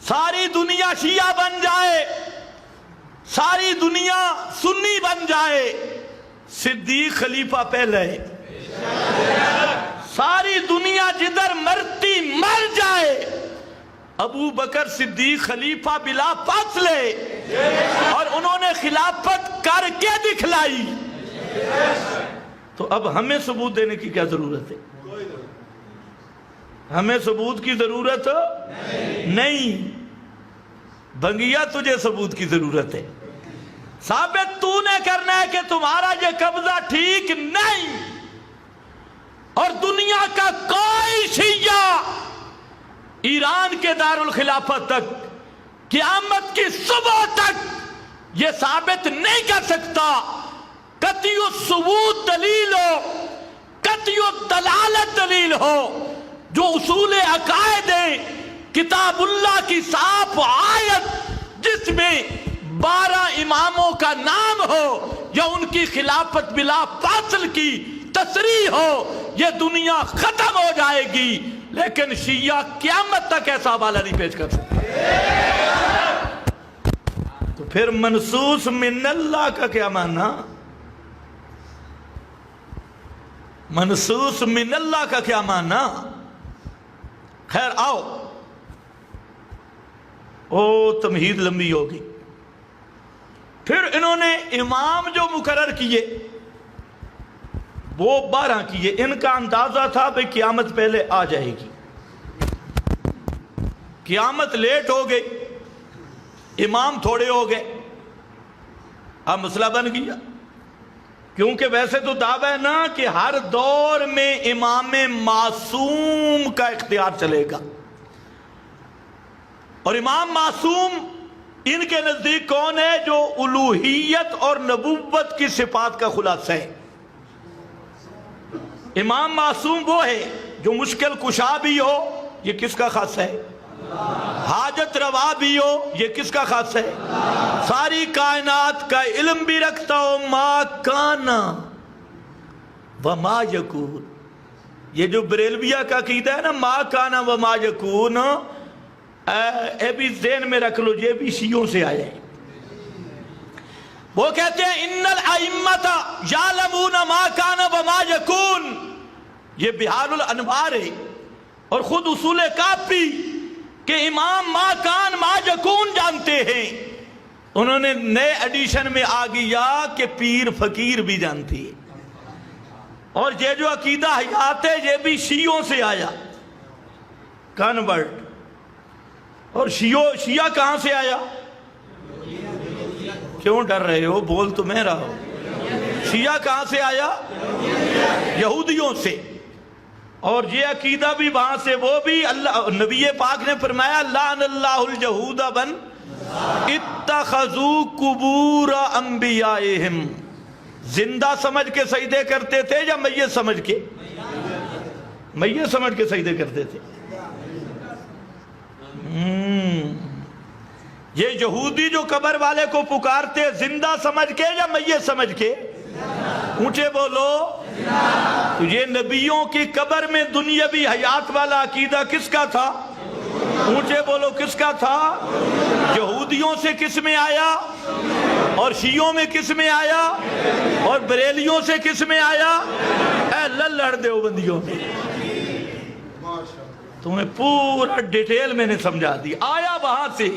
ساری دنیا شیعہ بن جائے، ساری دنیا سنی بن جائے، صدیق خلیفہ پہلے ہے. ساری دنیا جدھر مرتی مر جائے، ابو بکر صدیق خلیفہ بلا فاصلے، اور انہوں نے خلافت کر کے دکھلائی. تو اب ہمیں ثبوت دینے کی کیا ضرورت ہے؟ ہمیں ثبوت کی ضرورت نہیں. بنگیا تجھے ثبوت کی ضرورت ہے. ثابت تو نے کرنا ہے کہ تمہارا یہ قبضہ ٹھیک نہیں، اور دنیا کا کوئی شیعہ ایران کے دارالخلافت تک قیامت کی صبح تک یہ ثابت نہیں کر سکتا. قطعی الثبوت دلیل ہو، قطعی الدلالت دلیل ہو، جو اصول عقائد ہیں، کتاب اللہ کی صاف آیت جس میں 12 اماموں کا نام ہو یا ان کی خلافت بلا فاصل کی تصریح ہو، یہ دنیا ختم ہو جائے گی. لیکن شیعہ قیامت تک ایسا حوالہ نہیں پیش کر سکتے. تو پھر منصوص من اللہ کا کیا معنی؟ منصوص من اللہ کا کیا معنی؟ خیر آؤ، تمہید لمبی ہوگی، پھر انہوں نے امام جو مقرر کیے وہ 12 کیے. ان کا اندازہ تھا کہ قیامت پہلے آ جائے گی. قیامت لیٹ ہو گئی، امام تھوڑے ہو گئے. اب مسئلہ بن گیا، کیونکہ ویسے تو دعویٰ ہے نا کہ ہر دور میں امام معصوم کا اختیار چلے گا. اور امام معصوم ان کے نزدیک کون ہے؟ جو الوہیت اور نبوت کی صفات کا خلاصہ ہے. امام معصوم وہ ہے جو مشکل کشا بھی ہو، یہ کس کا خاصہ ہے؟ حاجت روا بھی ہو، یہ کس کا خاصہ ہے؟ ساری کائنات کا علم بھی رکھتا ہو. ما کانا وما یکون، یہ جو بریلویہ کا عقیدہ ہے نا، ما کانا وما یکون، اے بھی ذہن میں رکھ لو، یہ بھی شیعوں سے آیا ہے. وہ کہتے ہیں ان الائمۃ یعلمون ما کان وما یکون، یہ بحار الانوار ہے. اور خود اصول کافی کہ امام ما کان ما یکون جانتے ہیں. انہوں نے نئے ایڈیشن میں آ گیا کہ پیر فقیر بھی جانتی ہے. اور یہ جو عقیدہ حیات ہے یہ بھی شیعوں سے آیا، کنورٹ. اور شیعہ کہاں سے آیا؟ کیوں ڈر رہے ہو؟ بول تو میں رہا ہوں. شیعہ کہاں سے آیا؟ یہودیوں سے. اور یہ عقیدہ بھی وہاں سے، وہ بھی اللہ نبی پاک نے فرمایا لعن اللہ الجہود بن اتخذوا قبور انبیائہم. زندہ سمجھ کے سجدے کرتے تھے یا میت سمجھ کے؟ میت سمجھ کے سجدے کرتے تھے. یہ یہودی جو قبر والے کو پکارتے زندہ سمجھ کے یا میت سمجھ کے؟ اونچے بولو. تو یہ نبیوں کی قبر میں دنیاوی حیات والا عقیدہ کس کا تھا؟ اونچے بولو کس کا تھا؟ یہودیوں سے کس میں آیا؟ اور شیعوں میں کس میں آیا؟ اور بریلیوں سے کس میں آیا؟ اے لڑ دیوبندیوں میں. تمہیں پورا ڈیٹیل میں نے سمجھا دی، آیا وہاں سے.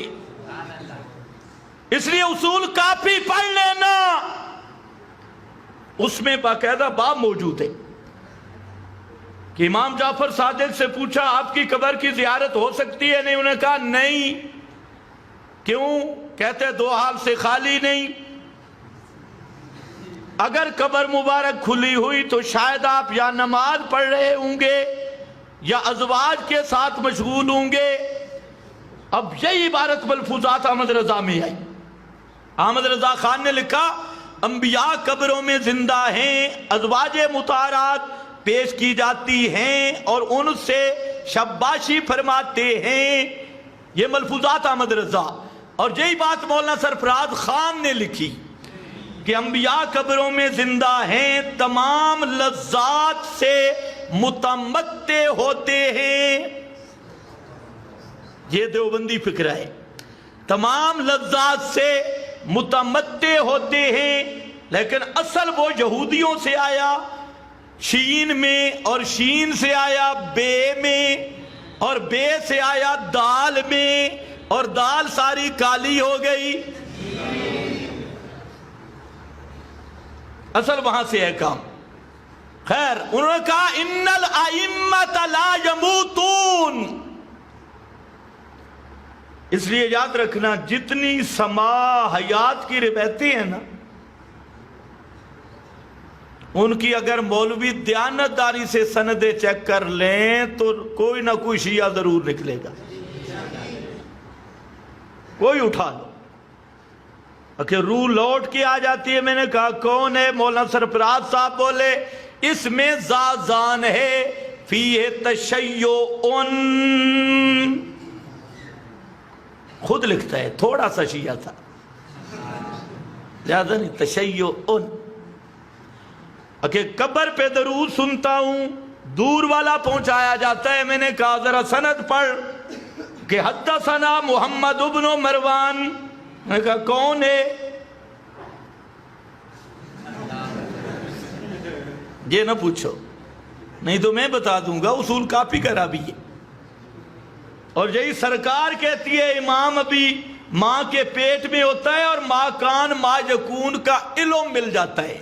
اس لیے اصول کافی پڑھ لینا، اس میں باقاعدہ باب موجود ہے کہ امام جعفر صادق سے پوچھا آپ کی قبر کی زیارت ہو سکتی ہے؟ نہیں. انہوں نے کہا نہیں. کیوں؟ کہتے 2 حال سے خالی نہیں. اگر قبر مبارک کھلی ہوئی تو شاید آپ یا نماز پڑھ رہے ہوں گے یا ازواج کے ساتھ مشغول ہوں گے. اب یہی عبارت ملفوظات احمد رضا میں آئی. احمد رضا خان نے لکھا انبیاء قبروں میں زندہ ہیں، ازواج مطہرات پیش کی جاتی ہیں اور ان سے شباشی فرماتے ہیں. یہ ملفوظات احمد رضا. اور یہی بات مولانا سرفراز خان نے لکھی کہ انبیاء قبروں میں زندہ ہیں، تمام لذات سے متمتع ہوتے ہیں. یہ دیوبندی فکر ہے، تمام لذات سے متمتع ہوتے ہیں. لیکن اصل وہ یہودیوں سے آیا شین میں، اور شین سے آیا بے میں، اور بے سے آیا دال میں، اور دال ساری کالی ہو گئی. اصل وہاں سے ہے کام. خیر، انہوں نے کہا ان الائمۃ لا یموتون. اس لیے یاد رکھنا جتنی سما حیات کی روایتیں ہیں نا، ان کی اگر مولوی دیانتداری سے سندیں چیک کر لیں تو کوئی نہ کوئی شیعہ ضرور نکلے گا. کوئی اٹھا لو. اکھے روح لوٹ کے آ جاتی ہے. میں نے کہا کون ہے؟ مولانا سرفراز صاحب بولے اس میں زازان ہے، فیہ تشیع. خود لکھتا ہے، تھوڑا سا شیعہ تھا، زیادہ نہیں. تشیع. کہ قبر پہ درود سنتا ہوں، دور والا پہنچایا جاتا ہے. میں نے کہا ذرا سند پڑھ کہ حدثنا محمد ابن مروان. میں نے کہا کون ہے؟ یہ نہ پوچھو، نہیں تو میں بتا دوں گا. اصول کافی کا راوی ہے. اور یہی سرکار کہتی ہے امام ابھی ماں کے پیٹ میں ہوتا ہے اور ما کان ما یکون کا علم مل جاتا ہے.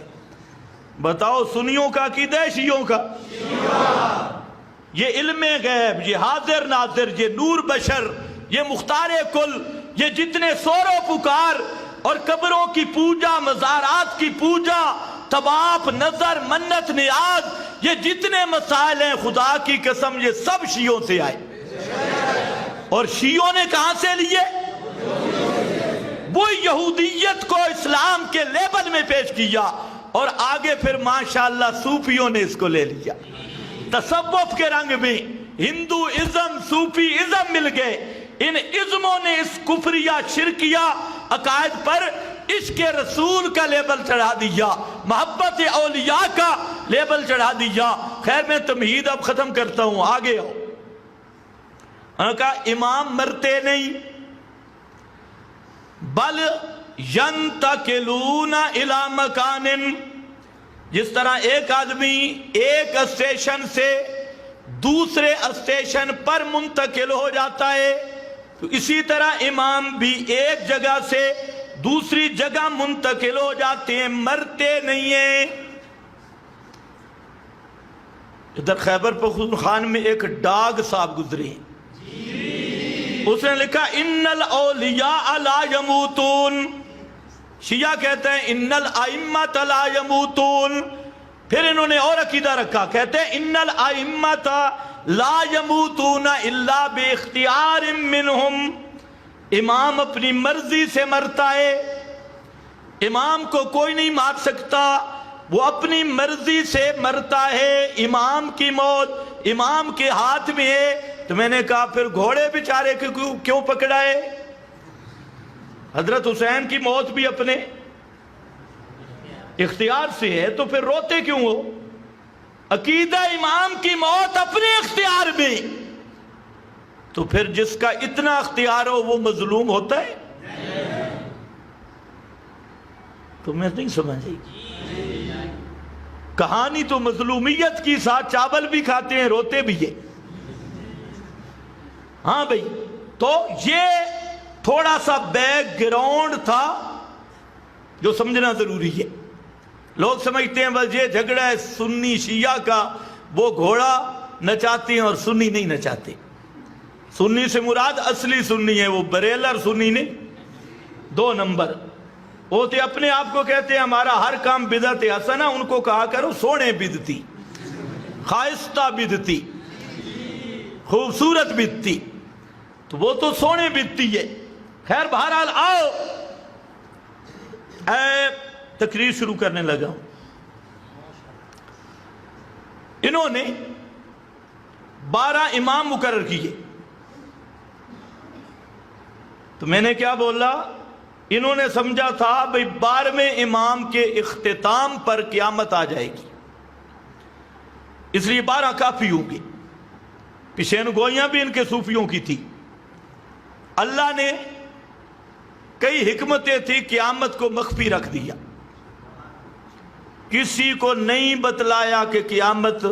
بتاؤ سنیوں کا عقیدہ ہے شیعوں کا؟ یہ علم غیب، یہ حاضر ناظر، یہ نور بشر، یہ مختار کل، یہ جتنے سور و پکار اور قبروں کی پوجا، مزارات کی پوجا، طواف، نظر، منت، نیاز، یہ جتنے مسائل ہیں خدا کی قسم یہ سب شیعوں سے آئے. اور شیعوں نے کہاں سے لیے؟ وہ یہودیت کو اسلام کے لیبل میں پیش کیا اور آگے پھر ماشاءاللہ صوفیوں نے اس کو لے لیا. تصوف کے رنگ میں ہندو ازم، صوفی ازم مل گئے. ان ازموں نے اس کفریہ شرکیہ عقائد پر عشق رسول کا لیبل چڑھا دیا، محبت اولیاء کا لیبل چڑھا دیا. خیر میں تمہید اب ختم کرتا ہوں، آگے آؤ. انہوں نے کہا امام مرتے نہیں، بل ینتقلون الی مکان، جس طرح ایک آدمی ایک اسٹیشن سے دوسرے اسٹیشن پر منتقل ہو جاتا ہے تو اسی طرح امام بھی ایک جگہ سے دوسری جگہ منتقل ہو جاتے ہیں، مرتے نہیں ہیں. ادھر خیبر پختونخوا میں ایک ڈاگ صاحب گزرے ہیں، اس نے لکھا ان الاولیاء لا یموتون. شیعہ کہتے ہیں ان الائمۃ لا یموتون. پھر انہوں نے اور عقیدہ رکھا، کہتے ہیں ان الائمۃ لا یموتون الا باختیار منہم. امام اپنی مرضی سے مرتا ہے، امام کو کوئی نہیں مار سکتا، وہ اپنی مرضی سے مرتا ہے. امام کی موت امام کے ہاتھ میں ہے. تو میں نے کہا پھر گھوڑے بیچارے کیوں پکڑائے؟ حضرت حسین کی موت بھی اپنے اختیار سے ہے تو پھر روتے کیوں ہو؟ عقیدہ امام کی موت اپنے اختیار میں، تو پھر جس کا اتنا اختیار ہو وہ مظلوم ہوتا ہے؟ تمہیں نہیں سمجھ آئی کہانی تو مظلومیت کی، ساتھ چاول بھی کھاتے ہیں روتے بھی ہیں. ہاں بھئی، تو یہ تھوڑا سا بیک گراؤنڈ تھا جو سمجھنا ضروری ہے. لوگ سمجھتے ہیں بس یہ جھگڑا ہے سنی شیعہ کا، وہ گھوڑا نچاتے ہیں اور سنی نہیں نچاتے. سنی سے مراد اصلی سنی ہے، وہ بریلر سنی نہیں، 2 نمبر. وہ تو اپنے آپ کو کہتے ہیں ہمارا ہر کام بدعت حسنہ، ان کو کہا کرو سونے بدعتی، خائستہ بدعتی، خوبصورت بدعتی. تو وہ تو سونے بدعتی ہے. خیر بہرحال آؤ تقریر شروع کرنے لگا ہوں. انہوں نے 12 امام مقرر کیے. تو میں نے کیا بولا؟ انہوں نے سمجھا تھا بھئی 12ویں امام کے اختتام پر قیامت آ جائے گی، اس لیے 12 کافی ہوں گے. پیشین گوئیاں بھی ان کے صوفیوں کی تھی. اللہ نے کئی حکمتیں تھی، قیامت کو مخفی رکھ دیا، کسی کو نہیں بتلایا کہ قیامت،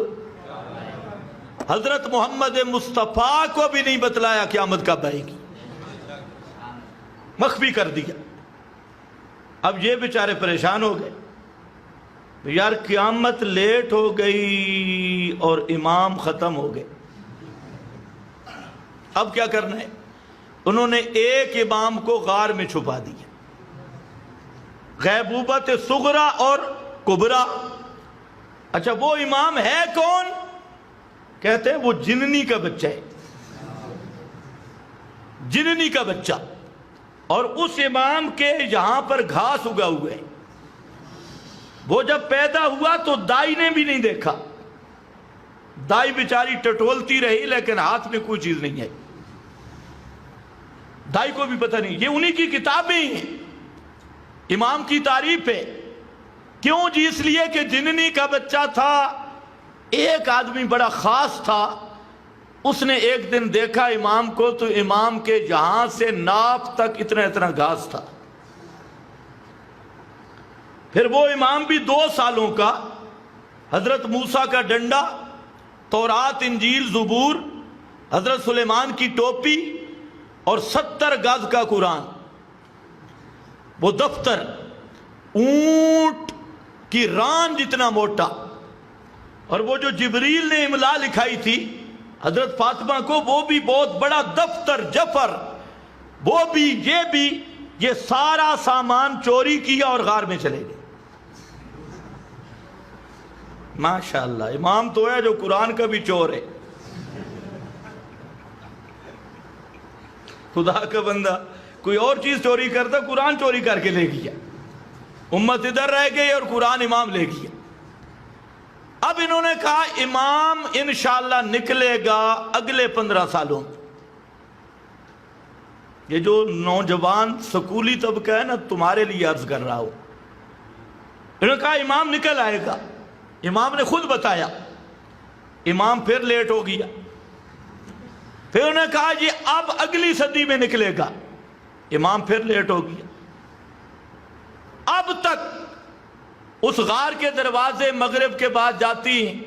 حضرت محمد مصطفیٰ کو بھی نہیں بتلایا قیامت کب آئے گی، مخفی کر دیا. اب یہ بیچارے پریشان ہو گئے، یار قیامت لیٹ ہو گئی اور امام ختم ہو گئے، اب کیا کرنا ہے؟ انہوں نے ایک امام کو غار میں چھپا دیا. غیبوبت صغرا اور کبرا. اچھا وہ امام ہے کون؟ کہتے ہیں وہ جننی کا بچہ ہے، جننی کا بچہ. اور اس امام کے یہاں پر گھاس اگا ہوئے، وہ جب پیدا ہوا تو دائی نے بھی نہیں دیکھا، دائی بیچاری ٹٹولتی رہی لیکن ہاتھ میں کوئی چیز نہیں آئی، دائی کو بھی پتہ نہیں. یہ انہی کی کتابیں ہیں، امام کی تعریف ہے. کیوں جی؟ اس لیے کہ جننی کا بچہ تھا. ایک آدمی بڑا خاص تھا، اس نے ایک دن دیکھا امام کو تو امام کے یہاں سے ناف تک اتنا اتنا گھاس تھا. پھر وہ امام بھی 2 سالوں کا، حضرت موسیٰ کا ڈنڈا، تورات انجیل زبور، حضرت سلیمان کی ٹوپی اور 70 گز کا قرآن. وہ دفتر اونٹ کی ران جتنا موٹا، اور وہ جو جبریل نے املا لکھائی تھی حضرت فاطمہ کو، وہ بھی بہت بڑا دفتر جفر، وہ بھی یہ سارا سامان چوری کیا اور غار میں چلے گئے۔ ماشاءاللہ، امام تو ہے جو قرآن کا بھی چور ہے۔ خدا کا بندہ کوئی اور چیز چوری کرتا، قرآن چوری کر کے لے گیا، امت ادھر رہ گئی اور قرآن امام لے گیا۔ اب انہوں نے کہا امام انشاءاللہ نکلے گا اگلے 15 سالوں میں۔ یہ جو نوجوان سکولی طبقہ ہے نا، تمہارے لیے عرض کر رہا ہوں، انہوں نے کہا امام نکل آئے گا۔ امام نے خود بتایا، امام پھر لیٹ ہو گیا۔ پھر انہوں نے کہا یہ اب اگلی صدی میں نکلے گا، امام پھر لیٹ ہو گیا۔ اب تک اس غار کے دروازے مغرب کے بعد جاتی ہیں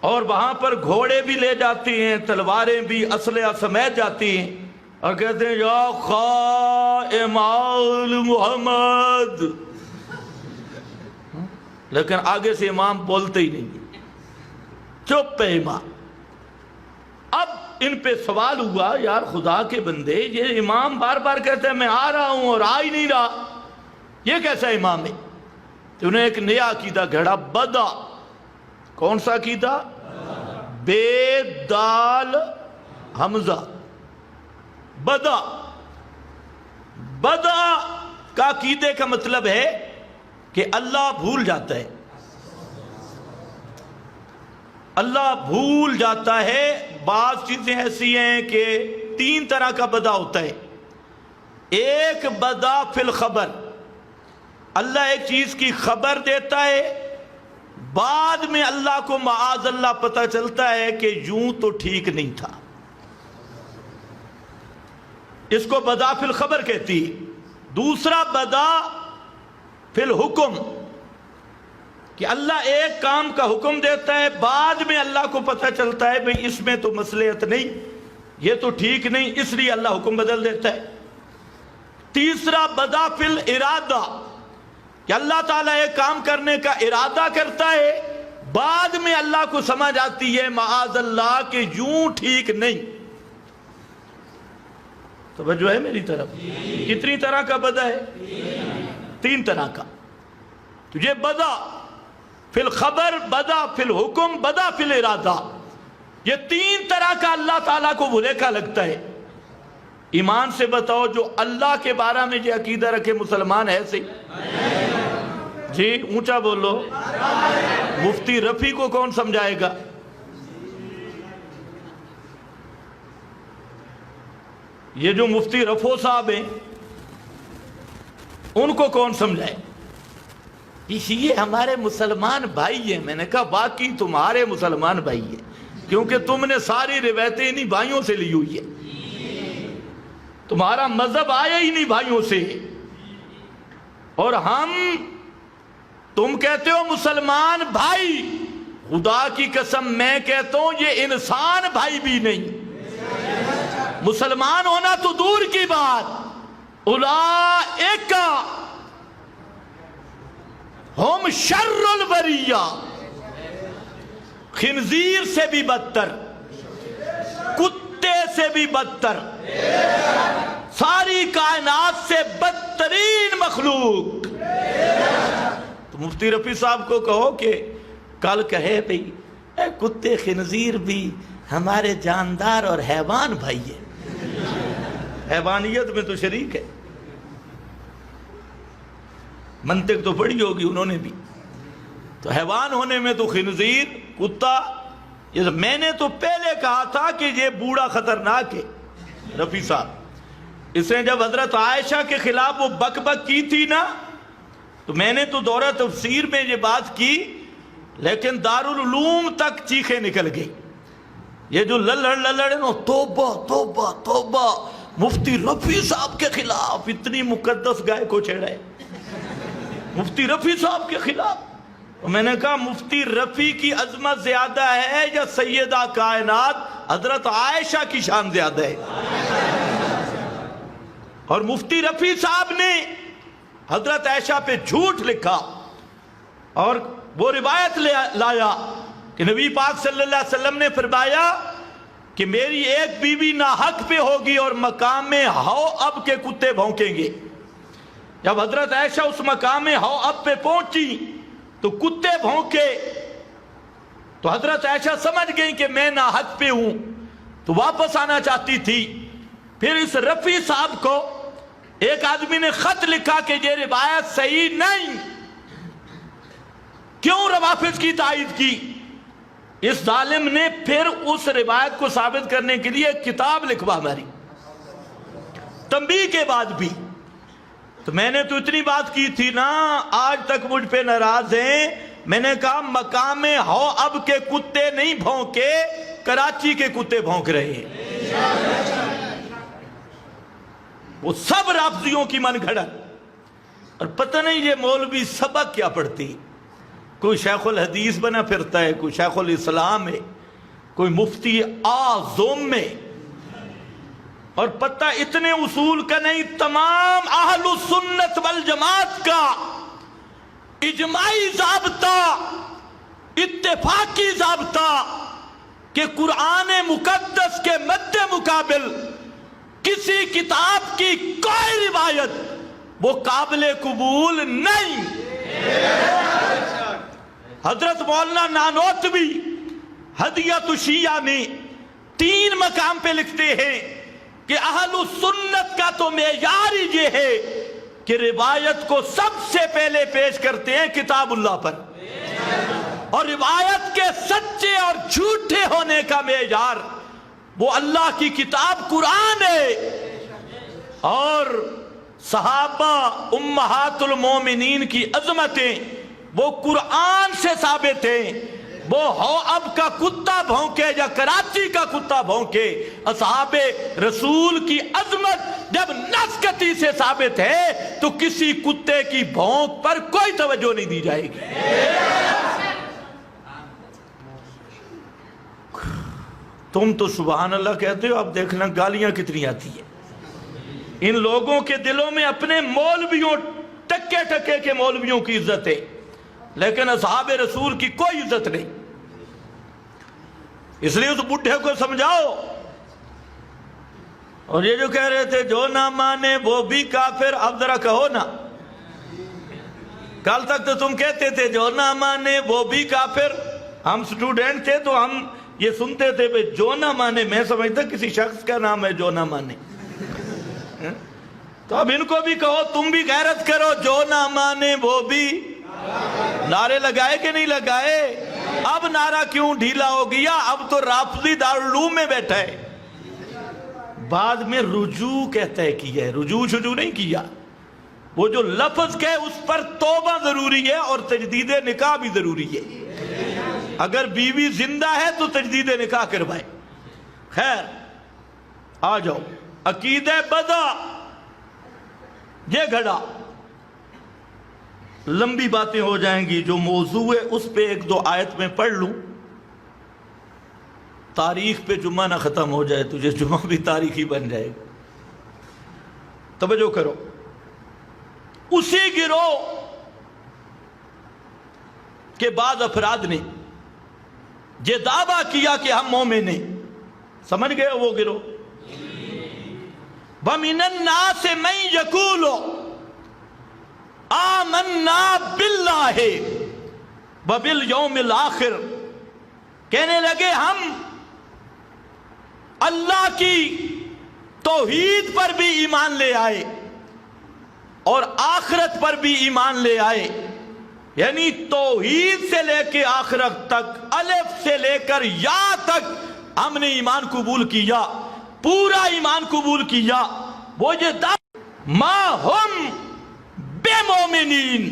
اور وہاں پر گھوڑے بھی لے جاتی ہیں، تلواریں بھی، اسلحہ سمیت جاتی ہیں، اور کہتے ہیں یا خائم آل محمد، لیکن آگے سے امام بولتے ہی نہیں، چپ ہے امام۔ اب ان پہ سوال ہوا، یار خدا کے بندے، یہ امام بار بار کہتے ہیں میں آ رہا ہوں اور آ ہی نہیں رہا، یہ کیسا امام ہے؟ تو انہیں ایک نیا عقیدہ گھڑا، بدا۔ کون سا عقیدہ؟ بے دال حمزہ، بدا۔ بدا کا عقیدے کا مطلب ہے کہ اللہ بھول جاتا ہے، اللہ بھول جاتا ہے۔ بعض چیزیں ایسی ہیں کہ 3 طرح کا بدا ہوتا ہے۔ ایک بدا فی الخبر، اللہ ایک چیز کی خبر دیتا ہے، بعد میں اللہ کو معاذ اللہ پتہ چلتا ہے کہ یوں تو ٹھیک نہیں تھا، اس کو بدا فی الخبر کہتی ہے۔ دوسرا بدا فی الحکم، کہ اللہ ایک کام کا حکم دیتا ہے، بعد میں اللہ کو پتہ چلتا ہے بھئی اس میں تو مصلحت نہیں، یہ تو ٹھیک نہیں، اس لیے اللہ حکم بدل دیتا ہے۔ تیسرا بدا فی الارادہ، کہ اللہ تعالیٰ ایک کام کرنے کا ارادہ کرتا ہے، بعد میں اللہ کو سمجھ آتی ہے معاذ اللہ کہ یوں ٹھیک نہیں۔ توجہ ہے میری طرف؟ کتنی طرح کا بدا ہے؟ 3 طرح کا۔ تو یہ بدا فی الخبر، بدا فی الحکم، بدا فی الارادہ، یہ 3 طرح کا اللہ تعالیٰ کو بھلیکا لگتا ہے۔ ایمان سے بتاؤ جو اللہ کے بارے میں یہ عقیدہ رکھے مسلمان ہے صحیح؟ جی اونچا بولو، مفتی رفیع کو کون سمجھائے گا؟ یہ جو مفتی رفو صاحب ہیں ان کو کون سمجھائے؟ یہ ہمارے مسلمان بھائی ہیں۔ میں نے کہا باقی تمہارے مسلمان بھائی ہیں، کیونکہ تم نے ساری روایتیں انہی بھائیوں سے لی ہوئی ہے، تمہارا مذہب آیا ہی نہیں بھائیوں سے۔ اور تم کہتے ہو مسلمان بھائی، خدا کی قسم میں کہتا ہوں یہ انسان بھائی بھی نہیں، مسلمان ہونا تو دور کی بات، اولئک ہم شر البریہ، خنزیر سے بھی بدتر، کتے سے بھی بدتر، ساری کائنات سے بدترین مخلوق۔ تو مفتی رفیع صاحب کو کہو کہ کل کہے بھئی اے کتے خنزیر بھی ہمارے جاندار اور حیوان بھائی ہیں، حیوانیت میں تو شریک ہے۔ منطق تو پڑھی ہوگی انہوں نے بھی، تو حیوان ہونے میں تو خنزیر، کتا، میں نے تو پہلے کہا تھا کہ یہ بوڑھا خطرناک ہے رفیع صاحب۔ اس نے جب حضرت عائشہ کے خلاف وہ بک بک کی تھی نا، تو میں نے تو دورہ تفسیر میں یہ بات کی، لیکن دارالعلوم تک چیخیں نکل گئی۔ یہ جو للڑ توبہ توبہ توبہ، مفتی رفیع صاحب کے خلاف اتنی مقدس گائے کو چھیڑا ہے، مفتی رفیع صاحب کے خلاف۔ میں نے کہا مفتی رفیع کی عظمت زیادہ ہے یا سیدہ کائنات حضرت عائشہ کی شان زیادہ ہے؟ اور مفتی رفیع صاحب نے حضرت عائشہ پہ جھوٹ لکھا اور وہ روایت لایا کہ نبی پاک صلی اللہ علیہ وسلم نے فرمایا کہ میری ایک بیوی ناحق پہ ہوگی اور مقام میں ہو اب کے کتے بھونکیں گے۔ جب حضرت عائشہ اس مقام میں ہو اب پہ پہنچی تو کتے بھونکے تو حضرت عائشہ سمجھ گئی کہ میں ناحق پہ ہوں، تو واپس آنا چاہتی تھی۔ پھر اس رفیع صاحب کو ایک آدمی نے خط لکھا کہ یہ روایت صحیح نہیں، کیوں روافظ کی تائید کی؟ اس ظالم نے پھر اس روایت کو ثابت کرنے کے لیے ایک کتاب لکھوا ماری، تنبیہ کے بعد بھی۔ تو میں نے تو اتنی بات کی تھی نا، آج تک مجھ پہ ناراض ہیں۔ میں نے کہا مقام ہو اب کے کتے نہیں بھونکے، کراچی کے کتے بھونک رہے ہیں۔ وہ سب رافضیوں کی من گھڑت، اور پتہ نہیں یہ مولوی سبق کیا پڑھتی، کوئی شیخ الحدیث بنا پھرتا ہے، کوئی شیخ الاسلام ہے، کوئی مفتی اعظم ہے، اور پتہ اتنے اصول کا نہیں، تمام اہل السنت والجماعت کا اجماعی ضابطہ، اتفاقی ضابطہ کہ قرآن مقدس کے مد مقابل کسی کتاب کی کوئی روایت وہ قابل قبول نہیں۔ حضرت مولانا نانوتوی ہدیۃ الشیعہ میں 3 مقام پہ لکھتے ہیں کہ اہل السنت کا تو معیار ہی یہ ہے کہ روایت کو سب سے پہلے پیش کرتے ہیں کتاب اللہ پر، اور روایت کے سچے اور جھوٹے ہونے کا معیار وہ اللہ کی کتاب قرآن ہے، اور صحابہ امہات المومنین کی عظمتیں وہ قرآن سے ثابت ہیں۔ وہ ہو اب کا کتا بھونکے یا کراچی کا کتا بھونکے، اصحاب رسول کی عظمت جب نص قطعی سے ثابت ہے تو کسی کتے کی بھونک پر کوئی توجہ نہیں دی جائے گی۔ تم تو سبحان اللہ کہتے ہو، اب دیکھنا گالیاں کتنی آتی ہیں۔ ان لوگوں کے دلوں میں اپنے مولویوں، ٹکے ٹکے کے مولویوں کی عزت ہے، لیکن اصحاب رسول کی کوئی عزت نہیں۔ اس لیے اس بڈھے کو سمجھاؤ۔ اور یہ جو کہہ رہے تھے جو نہ مانے وہ بھی کافر، اب ذرا کہو نا۔ کل تک تو تم کہتے تھے جو نہ مانے وہ بھی کافر، ہم سٹوڈنٹ تھے تو ہم یہ سنتے تھے بھئی جو نہ مانے، میں سمجھتا کسی شخص کا نام ہے جو نہ مانے۔ تو اب ان کو بھی کہو تم بھی غیرت کرو، جو نہ مانے وہ بھی۔ نعرے لگائے کہ نہیں لگائے؟ اب نعرہ کیوں ڈھیلا ہو گیا؟ اب تو رافضی دارالعلوم میں بیٹھا ہے، بعد میں رجوع کہتا ہے کیا ہے، رجوع شجوع نہیں کیا۔ وہ جو لفظ کہے اس پر توبہ ضروری ہے اور تجدید نکاح بھی ضروری ہے۔ اگر بیوی زندہ ہے تو تجدید نکاح کروائے۔ خیر آ جاؤ، عقیدہ بدع یہ گھڑا، لمبی باتیں ہو جائیں گی، جو موضوع ہے اس پہ 1-2 آیت میں پڑھ لوں، تاریخ پہ جمعہ نہ ختم ہو جائے، تجھے جمعہ بھی تاریخی بن جائے گا۔ توجہ کرو، اسی گروہ کے بعد افراد نے یہ دعویٰ کیا کہ ہم مومن ہیں، سمجھ گئے وہ گروہ؟ وَمِنَ النَّاسِ مَن يَقُولُ آمَنَّا بِاللَّهِ وَبِالْيَوْمِ الْآخِرِ، کہنے لگے ہم اللہ کی توحید پر بھی ایمان لے آئے اور آخرت پر بھی ایمان لے آئے، یعنی توحید سے لے کے آخرت تک، الف سے لے کر یا تک ہم نے ایمان قبول کیا، پورا ایمان قبول کیا۔ وہ یہ ما ہم بے مومنین،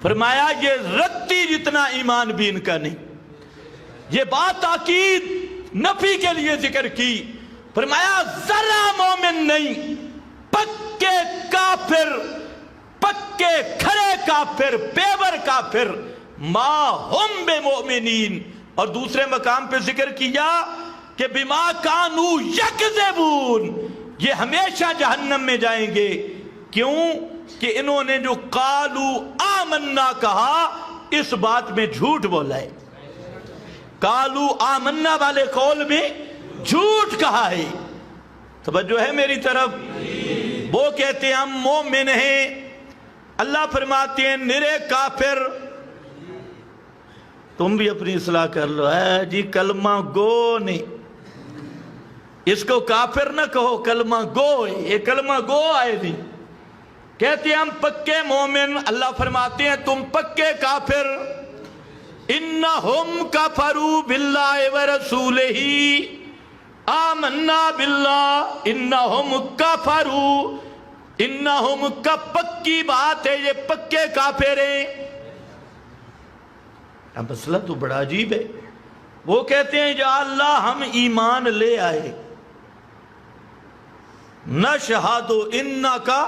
فرمایا یہ رتی جتنا ایمان بھی ان کا نہیں۔ یہ بات تاکید نفی کے لیے ذکر کی، فرمایا ذرا مومن نہیں، پکے کافر، پکے کھڑے کافر، پیور کافر، ما ہم بے مومنین۔ اور دوسرے مقام پہ ذکر کیا کہ بما کانوا یکذبون، یہ ہمیشہ جہنم میں جائیں گے۔ کیوں؟ کہ انہوں نے جو قالو آمنا کہا اس بات میں جھوٹ بولا ہے. قالو آمنا والے قول میں جھوٹ کہا ہے. توجہ ہے میری طرف؟ وہ کہتے ہیں ہم مومن ہیں. اللہ فرماتے ہیں نرے کافر. تم بھی اپنی اصلاح کر لو. ہے جی کلمہ گو نہیں، اس کو کافر نہ کہو، کلمہ گو ہے. یہ کلمہ گو آئے نہیں. کہتے ہیں ہم پکے مومن. اللہ فرماتے ہیں تم پکے کافر. انہم کفروا باللہ ورسولہ آمنا باللہ. انہم کفروا، انہم کا پکی بات ہے، یہ پکے کافر ہیں. اب مسئلہ تو بڑا عجیب ہے. وہ کہتے ہیں یا اللہ ہم ایمان لے آئے، نشہد انکا.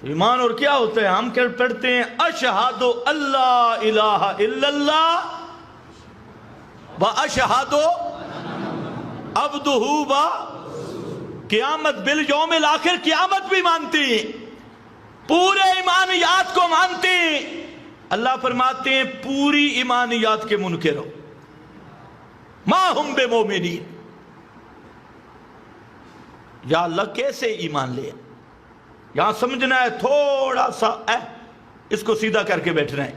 ایمان اور کیا ہوتا ہے؟ ہم کیا پڑھتے ہیں اشہد اللہ الہ الا اللہ و اشہد عبدہ و قیامت بالیوم الاخر. قیامت بھی مانتے ہیں، پورے ایمانیات کو مانتے ہیں. اللہ فرماتے ہیں پوری ایمانیات کے منکر ہو. ما ہم بمومنین. یا اللہ کیسے ایمان لے؟ یہاں سمجھنا ہے تھوڑا سا اس کو سیدھا کر کے بیٹھنا ہے.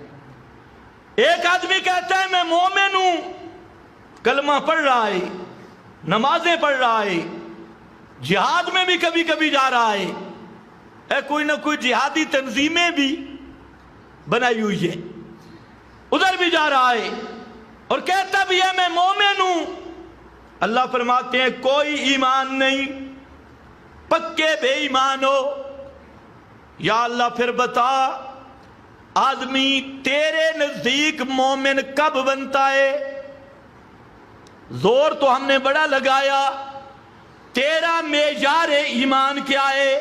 ایک آدمی کہتا ہے میں مومن ہوں، کلمہ پڑھ رہا ہے، نمازیں پڑھ رہا ہے، جہاد میں بھی کبھی کبھی جا رہا ہے، کوئی نہ کوئی جہادی تنظیمیں بھی بنائی ہوئی ہے، ادھر بھی جا رہا ہے اور کہتا بھی ہے میں مومن ہوں. اللہ فرماتے ہیں کوئی ایمان نہیں، پکے بے ایمان ہو. یا اللہ پھر بتا آدمی تیرے نزدیک مومن کب بنتا ہے؟ زور تو ہم نے بڑا لگایا، تیرا معیار ایمان کیا ہے؟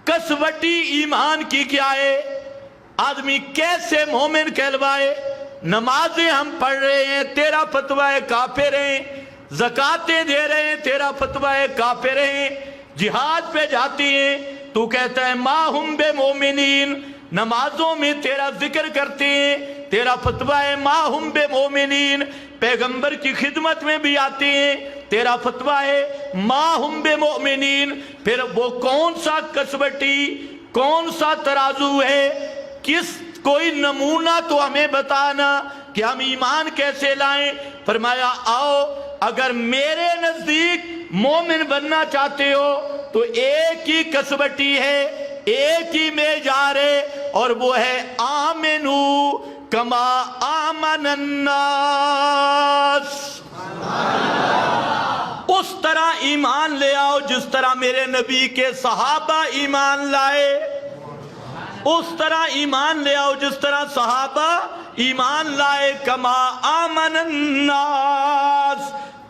کسوٹی ایمان کی کیا ہے؟ آدمی کیسے مومن کہلوائے؟ نمازیں ہم پڑھ رہے ہیں، تیرا فتویٰ ہے کافر ہیں. زکاتیں دے رہے ہیں، تیرا فتویٰ ہے کافر ہیں. جہاد پہ جاتی ہیں، تو کہتا ہے ما ہم بے مومنین. نمازوں میں تیرا ذکر کرتے ہیں، تیرا فتویٰ ہے ما ہم بے مومنین. پیغمبر کی خدمت میں بھی آتے ہیں، تیرا فتویٰ ہے ما ہم بے مومنین. پھر وہ کون سا کسوٹی، کون سا ترازو ہے؟ کوئی نمونہ تو ہمیں بتانا کہ ہم ایمان کیسے لائیں. فرمایا آؤ اگر میرے نزدیک مومن بننا چاہتے ہو تو ایک ہی کسوٹی ہے، ایک ہی معیار ہے، اور وہ ہے آمنو کما آمن الناس. اس طرح ایمان لے آؤ جس طرح میرے نبی کے صحابہ ایمان لائے. اس طرح ایمان لے آؤ جس طرح صحابہ ایمان لائے. کما آمن الناس.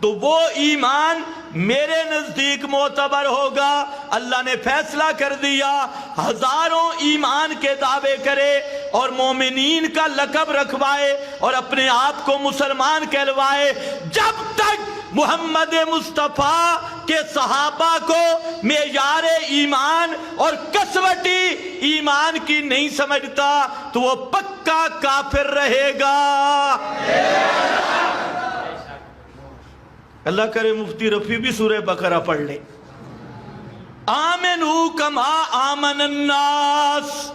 تو وہ ایمان میرے نزدیک معتبر ہوگا. اللہ نے فیصلہ کر دیا ہزاروں ایمان کے دعوے کرے اور مومنین کا لقب رکھوائے اور اپنے آپ کو مسلمان کہلوائے، جب تک محمد مصطفیٰ کے صحابہ کو معیار ایمان اور کسوٹی ایمان کی نہیں سمجھتا تو وہ پکا کافر رہے گا. اللہ کرے مفتی رفیع بھی سورہ بقرہ پڑھ لے. آمنو کما آمن الناس.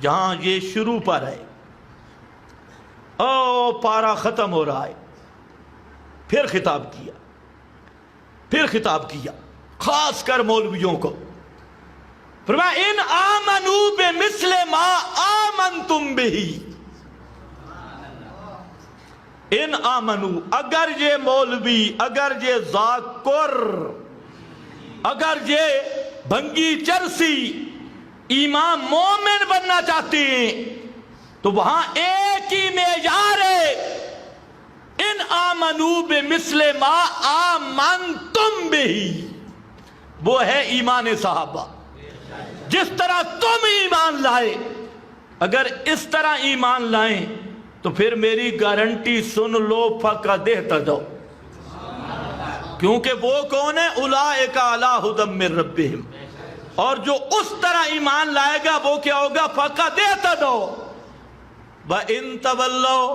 جہاں یہ شروع پر ہے، پارا ختم ہو رہا ہے، پھر خطاب کیا خاص کر مولویوں کو. فرمایا ان آمنو بمثل ما آمنتم بہی. ان آمنو، اگر یہ مولوی، اگر یہ ذاکر، اگر یہ بھنگی چرسی امام مومن بننا چاہتے ہیں تو وہاں ایک ہی معیار ہے. ان آمنو بمثل ما آمنتم بہی، وہ ہے ایمان صحابہ. جس طرح تم ایمان لائے، اگر اس طرح ایمان لائیں تو پھر میری گارنٹی سن لو فقد اہتدوا. کیونکہ وہ کون ہے؟ اولئک علی ھدی من ربہم. اور جو اس طرح ایمان لائے گا وہ کیا ہوگا؟ فَقَدْ اهْتَدَوْا وَإِن تَوَلَّوْا،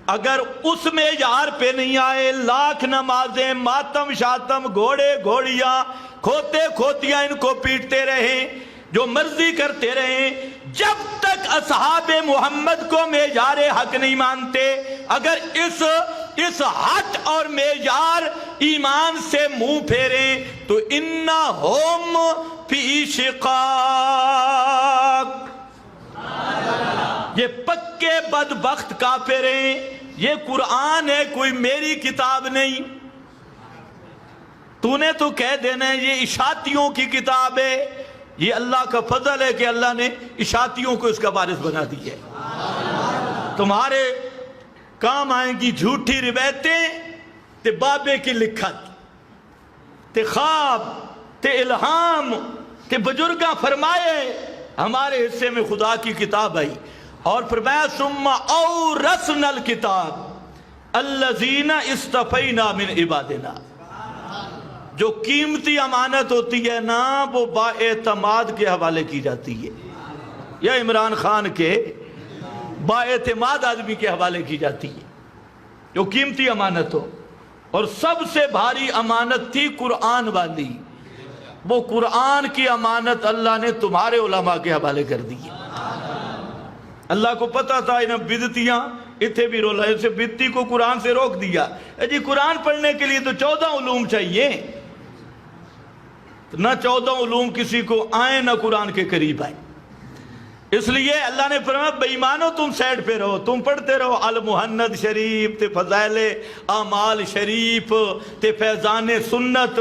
اگر اس معیار پہ نہیں آئے، لاکھ نمازیں، ماتم شاتم، گھوڑے گھوڑیاں، کھوتے کھوتیاں ان کو پیٹتے رہیں، جو مرضی کرتے رہیں، جب تک اصحاب محمد کو معیار حق نہیں مانتے، اگر اس حد اور معیار ایمان سے منہ پھیریں تو انہم فی شقاق، یہ پکے بدبخت کافر ہیں۔ یہ قرآن ہے، کوئی میری کتاب نہیں۔ تو نے تو کہہ دینا ہے یہ اشاعتیوں کی کتاب ہے۔ یہ اللہ کا فضل ہے کہ اللہ نے اشاعتیوں کو اس کا وارث بنا دی ہے۔ تمہارے کام آئیں گی جھوٹی روایتیں، تے بابے کی لکھت، تے خواب، تے الہام، تے بزرگاں فرمائے۔ ہمارے حصے میں خدا کی کتاب آئی اور فرمایا ثم اورثنا الکتاب الذین اصطفینا من عبادنا۔ جو قیمتی امانت ہوتی ہے نا وہ با اعتماد کے حوالے کی جاتی ہے، یا عمران خان کے با اعتماد آدمی کے حوالے کی جاتی ہے جو قیمتی امانت ہو۔ اور سب سے بھاری امانت تھی قرآن والی، وہ قرآن کی امانت اللہ نے تمہارے علماء کے حوالے کر دی ہے۔ اللہ کو پتا تھا انہیں بدتیاں اتھے بھی رولا ہے، اسے بدتی کو قرآن سے روک دیا۔ جی قرآن پڑھنے کے لیے تو 14 علوم چاہیے، نہ 14 علوم کسی کو آئیں نہ قرآن کے قریب آئیں۔ اس لیے اللہ نے فرمایا بے ایمانو تم سائڈ پہ رہو، تم پڑھتے رہو المحند شریف، تے فضائل اعمال شریف، تے فیضان سنت،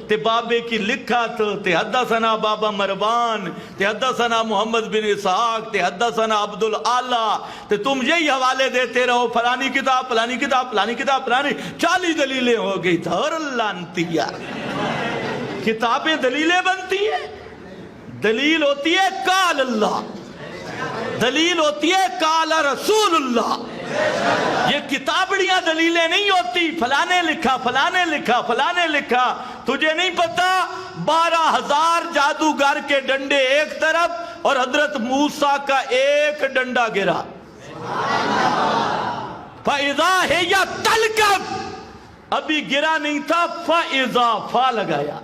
تے بابے کی لکھت، تے حدثنا بابا مروان، تے حدثنا محمد بن اسحاق، تے حدثنا عبد الاعلی، تے تم یہی حوالے دیتے رہو، فلانی کتاب فلانی کتاب فلانی کتاب فلانی، 40 دلیلیں ہو گئی تھا۔ اور لعنتیہ کتابیں دلیلیں بنتی ہیں؟ دلیل ہوتی ہے قال اللہ، دلیل ہوتی ہے قال رسول اللہ۔ یہ کتابڑیاں دلیلیں نہیں ہوتی، فلانے لکھا فلانے لکھا فلانے لکھا۔ تجھے نہیں پتا 12,000 جادوگر کے ڈنڈے ایک طرف اور حضرت موسیٰ کا ایک ڈنڈا گرا، فَإِذَا هِيَ تَلْقَفُ، ابھی گرا نہیں تھا، فَإِذَا فا لگایا،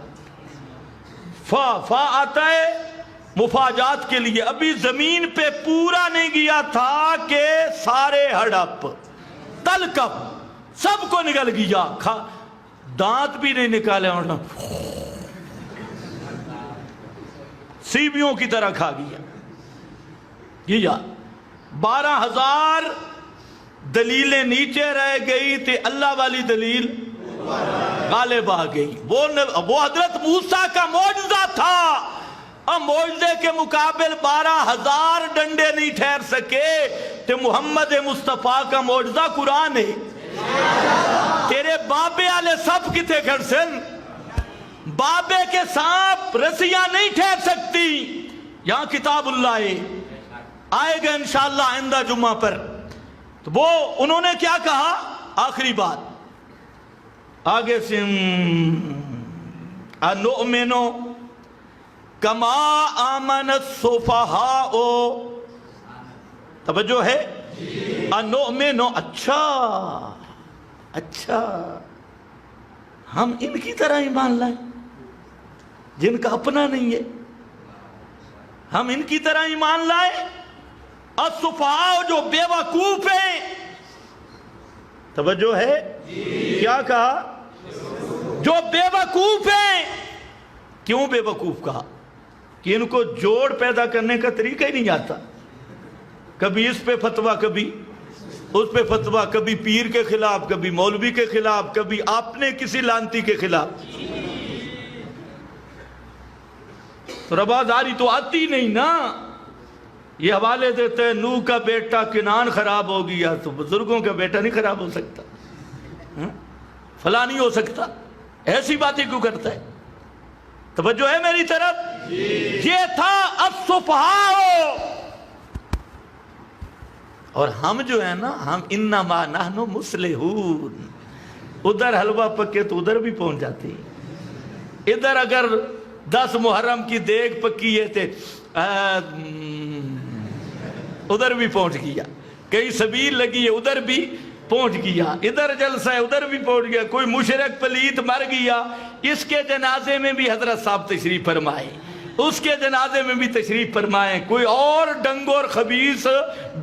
فا آتا ہے مفاجات کے لیے، ابھی زمین پہ پورا نہیں گیا تھا کہ سارے ہڑپ تلکف سب کو نکل گیا، دانت بھی نہیں نکالے، سیبیوں کی طرح کھا گیا۔ یہ 12,000 دلیلیں نیچے رہ گئی تھی، اللہ والی دلیل غالب آ گئی۔ وہ حضرت موسیٰ کا معجزہ تھا، اور معجزے کے مقابل 12,000 ڈنڈے نہیں ٹھہر سکے۔ تو محمد مصطفیٰ کا معجزہ قرآن ہے۔ تیرے بابے والے سب کتے گھر سن، بابے کے سانپ رسیاں نہیں ٹھہر سکتی۔ یہاں کتاب اللہ ہے، آئے گا انشاءاللہ آئندہ جمعہ پر۔ تو وہ انہوں نے کیا کہا؟ آخری بات آگے سے انؤمنو کما آمن السفہاء، توجہ ہے، انؤمنو، اچھا ہم ان کی طرح ایمان لائیں جن کا اپنا نہیں ہے، ہم ان کی طرح ایمان لائیں۔ السفہاء جو بے وقوف ہیں، توجہ ہے، کیا کہا؟ جو بے وقوف ہیں۔ کیوں بے وقوف کہا؟ کہ ان کو جوڑ پیدا کرنے کا طریقہ ہی نہیں آتا، کبھی اس پہ فتویٰ کبھی اس پہ فتویٰ، کبھی پیر کے خلاف کبھی مولوی کے خلاف کبھی اپنے کسی لانتی کے خلاف۔ تو رواداری تو آتی نہیں نا۔ یہ حوالے دیتے ہیں نوح کا بیٹا کنعان خراب ہو گیا تو بزرگوں کا بیٹا نہیں خراب ہو سکتا، فلاں نہیں ہو سکتا، ایسی باتیں کیوں کرتا ہے؟ توجہ ہے میری طرف؟ یہ تھا السفہاء۔ اور ہم جو ہے نا، ہم انما نحن مصلحون، ادھر حلوہ پکے تو ادھر بھی پہنچ جاتے ہیں، ادھر اگر 10 محرم کی دیگ پکی ہے تھے ادھر بھی پہنچ گیا, کئی سبیل لگی ہے ادھر بھی پہنچ گیا, ادھر جلسہ ہے ادھر بھی پہنچ گیا, کوئی مشرک پلیت مر گیا اس کے جنازے میں بھی حضرت صاحب تشریف فرمائے, اس کے جنازے میں بھی تشریف فرمائیں, کوئی اور ڈنگ اور خبیث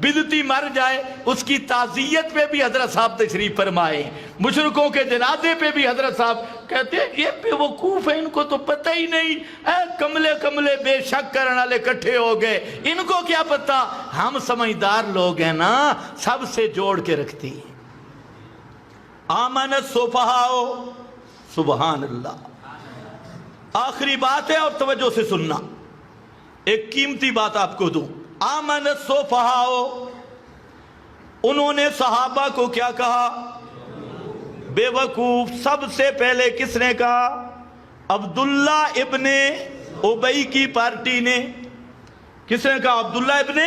بدعتی مر جائے اس کی تعزیت پہ بھی حضرت صاحب تشریف فرمائیں, مشرکوں کے جنازے پہ بھی حضرت صاحب کہتے ہیں یہ بے وقوف ہیں, ان کو تو پتہ ہی نہیں, اے کملے کملے بے شک کرنے والے کٹھے ہو گئے, ان کو کیا پتہ, ہم سمجھدار لوگ ہیں نا, سب سے جوڑ کے رکھتے ہیں. آمن السفہاء, سبحان اللہ. آخری بات ہے اور توجہ سے سننا, ایک قیمتی بات آپ کو دوں. آمن السفہاء, انہوں نے صحابہ کو کیا کہا, بے وقوف. سب سے پہلے کس نے کہا, عبداللہ ابن ابی کی پارٹی نے. کس نے کہا, عبداللہ ابن,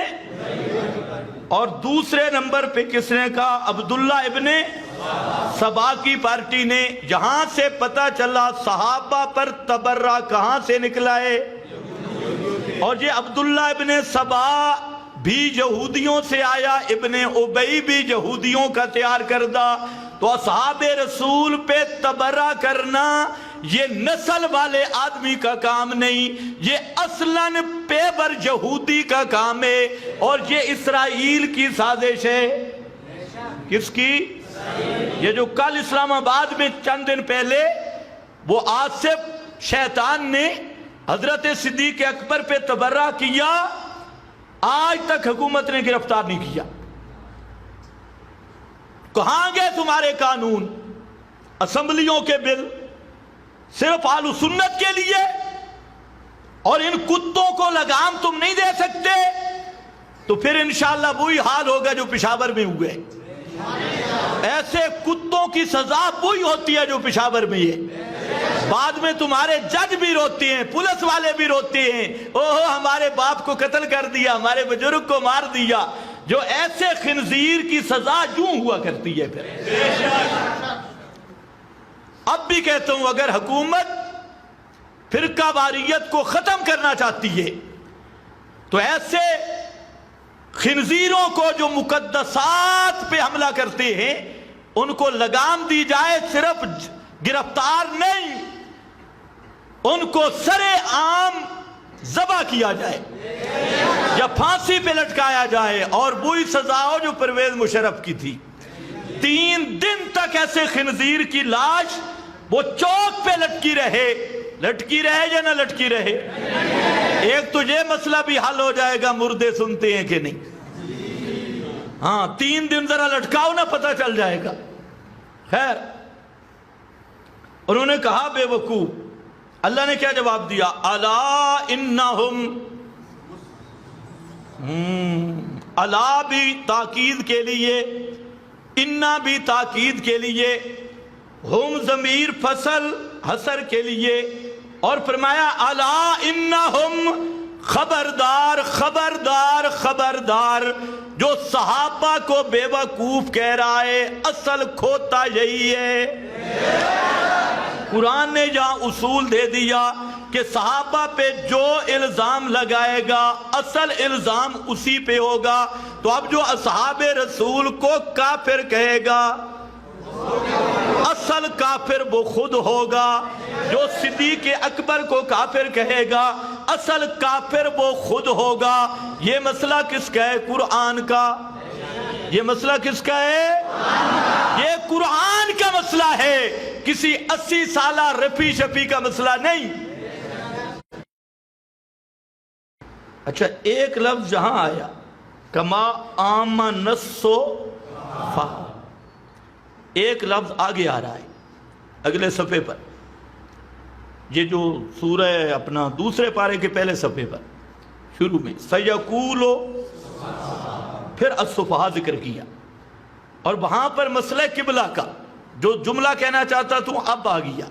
اور دوسرے نمبر پہ کس نے کہا, عبداللہ ابن سبا کی پارٹی نے. جہاں سے پتہ چلا صحابہ پر تبرہ کہاں سے نکلا ہے, اور یہ عبداللہ ابن سبا بھی یہودیوں سے آیا, ابن ابی بھی یہودیوں کا تیار کردہ. تو اصحاب رسول پہ تبرہ کرنا یہ نسل والے آدمی کا کام نہیں, یہ اصلاً پیبر یہودی کا کام ہے, اور یہ اسرائیل کی سازش ہے. کس کی؟ یہ جو کل اسلام آباد میں چند دن پہلے وہ آصف شیطان نے حضرت صدیق اکبر پہ تبرہ کیا, آج تک حکومت نے گرفتار نہیں کیا. کہاں گئے تمہارے قانون, اسمبلیوں کے بل صرف اہل سنت کے لیے, اور ان کتوں کو لگام تم نہیں دے سکتے, تو پھر انشاءاللہ وہی حال ہوگا جو پشاور میں ہوئے. ایسے کتوں کی سزا وہی ہوتی ہے جو پشاور میں ہے. بعد میں تمہارے جج بھی روتے ہیں, پولیس والے بھی روتے ہیں, اوہ ہمارے باپ کو قتل کر دیا, ہمارے بزرگ کو مار دیا. جو ایسے خنزیر کی سزا یوں ہوا کرتی ہے. پھر اب بھی کہتا ہوں, اگر حکومت فرقہ واریت کو ختم کرنا چاہتی ہے تو ایسے خنزیروں کو جو مقدسات پہ حملہ کرتے ہیں ان کو لگام دی جائے, صرف گرفتار نہیں, ان کو سرے عام ذبح کیا جائے یا پھانسی پہ لٹکایا جائے. اور وہی سزا ہو جو پرویز مشرف کی تھی, 3 دن تک ایسے خنزیر کی لاش وہ چوک پہ لٹکی رہے یا نہ لٹکی رہے. ایک تو یہ مسئلہ بھی حل ہو جائے گا, مردے سنتے ہیں کہ نہیں, ہاں 3 دن ذرا لٹکاؤ نہ پتہ چل جائے گا. خیر, انہوں نے کہا بے وقوف. اللہ نے کیا جواب دیا, الا انہم, الا بھی تاکید کے لیے, انا بھی تاکید کے لیے, ہم ضمیر فصل حسر کے لیے, اور فرمایا الا انہم, خبردار خبردار خبردار. جو صحابہ کو بے وقوف کہہ رہا ہے اصل کھوتا یہی ہے. قرآن نے جہاں اصول دے دیا کہ صحابہ پہ جو الزام لگائے گا اصل الزام اسی پہ ہوگا, تو اب جو اصحاب رسول کو کافر کہے گا اصل کافر وہ خود ہوگا. جو صدیق اکبر کو کافر کہے گا اصل کافر وہ خود ہوگا. یہ مسئلہ کس کا ہے, قرآن کا. یہ مسئلہ کس کا ہے, یہ قرآن کا مسئلہ ہے, کسی 80 سالہ رفی شفی کا مسئلہ نہیں. اچھا, ایک لفظ جہاں آیا کما آمن السفہاء, ایک لفظ آگے آ رہا ہے اگلے صفحے پر. یہ جو سورہ اپنا دوسرے پارے کے پہلے صفحے پر شروع میں سیقولو, پھر السفہاء ذکر کیا, اور وہاں پر مسئلہ قبلہ کا جو جملہ کہنا چاہتا تھا اب آ گیا,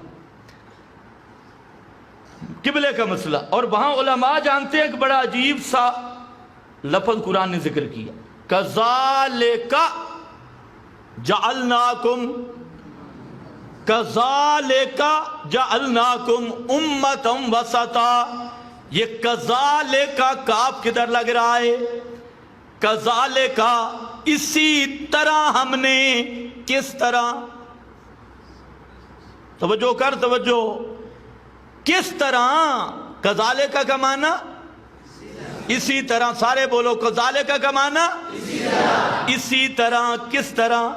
قبلے کا مسئلہ. اور وہاں علماء جانتے ہیں کہ بڑا عجیب سا لفظ قرآن نے ذکر کیا, کذالک جعلناکم, کذالک جعلناکم امۃ وسطا، یہ کذالک کاف کدھر لگ رہا ہے؟ کذالک اسی طرح ہم نے، کس طرح؟ توجہ کر، توجہ، کس طرح؟ کذالک کا معنی اسی طرح، سارے بولو کذالک کا معنی اسی طرح، کس طرح؟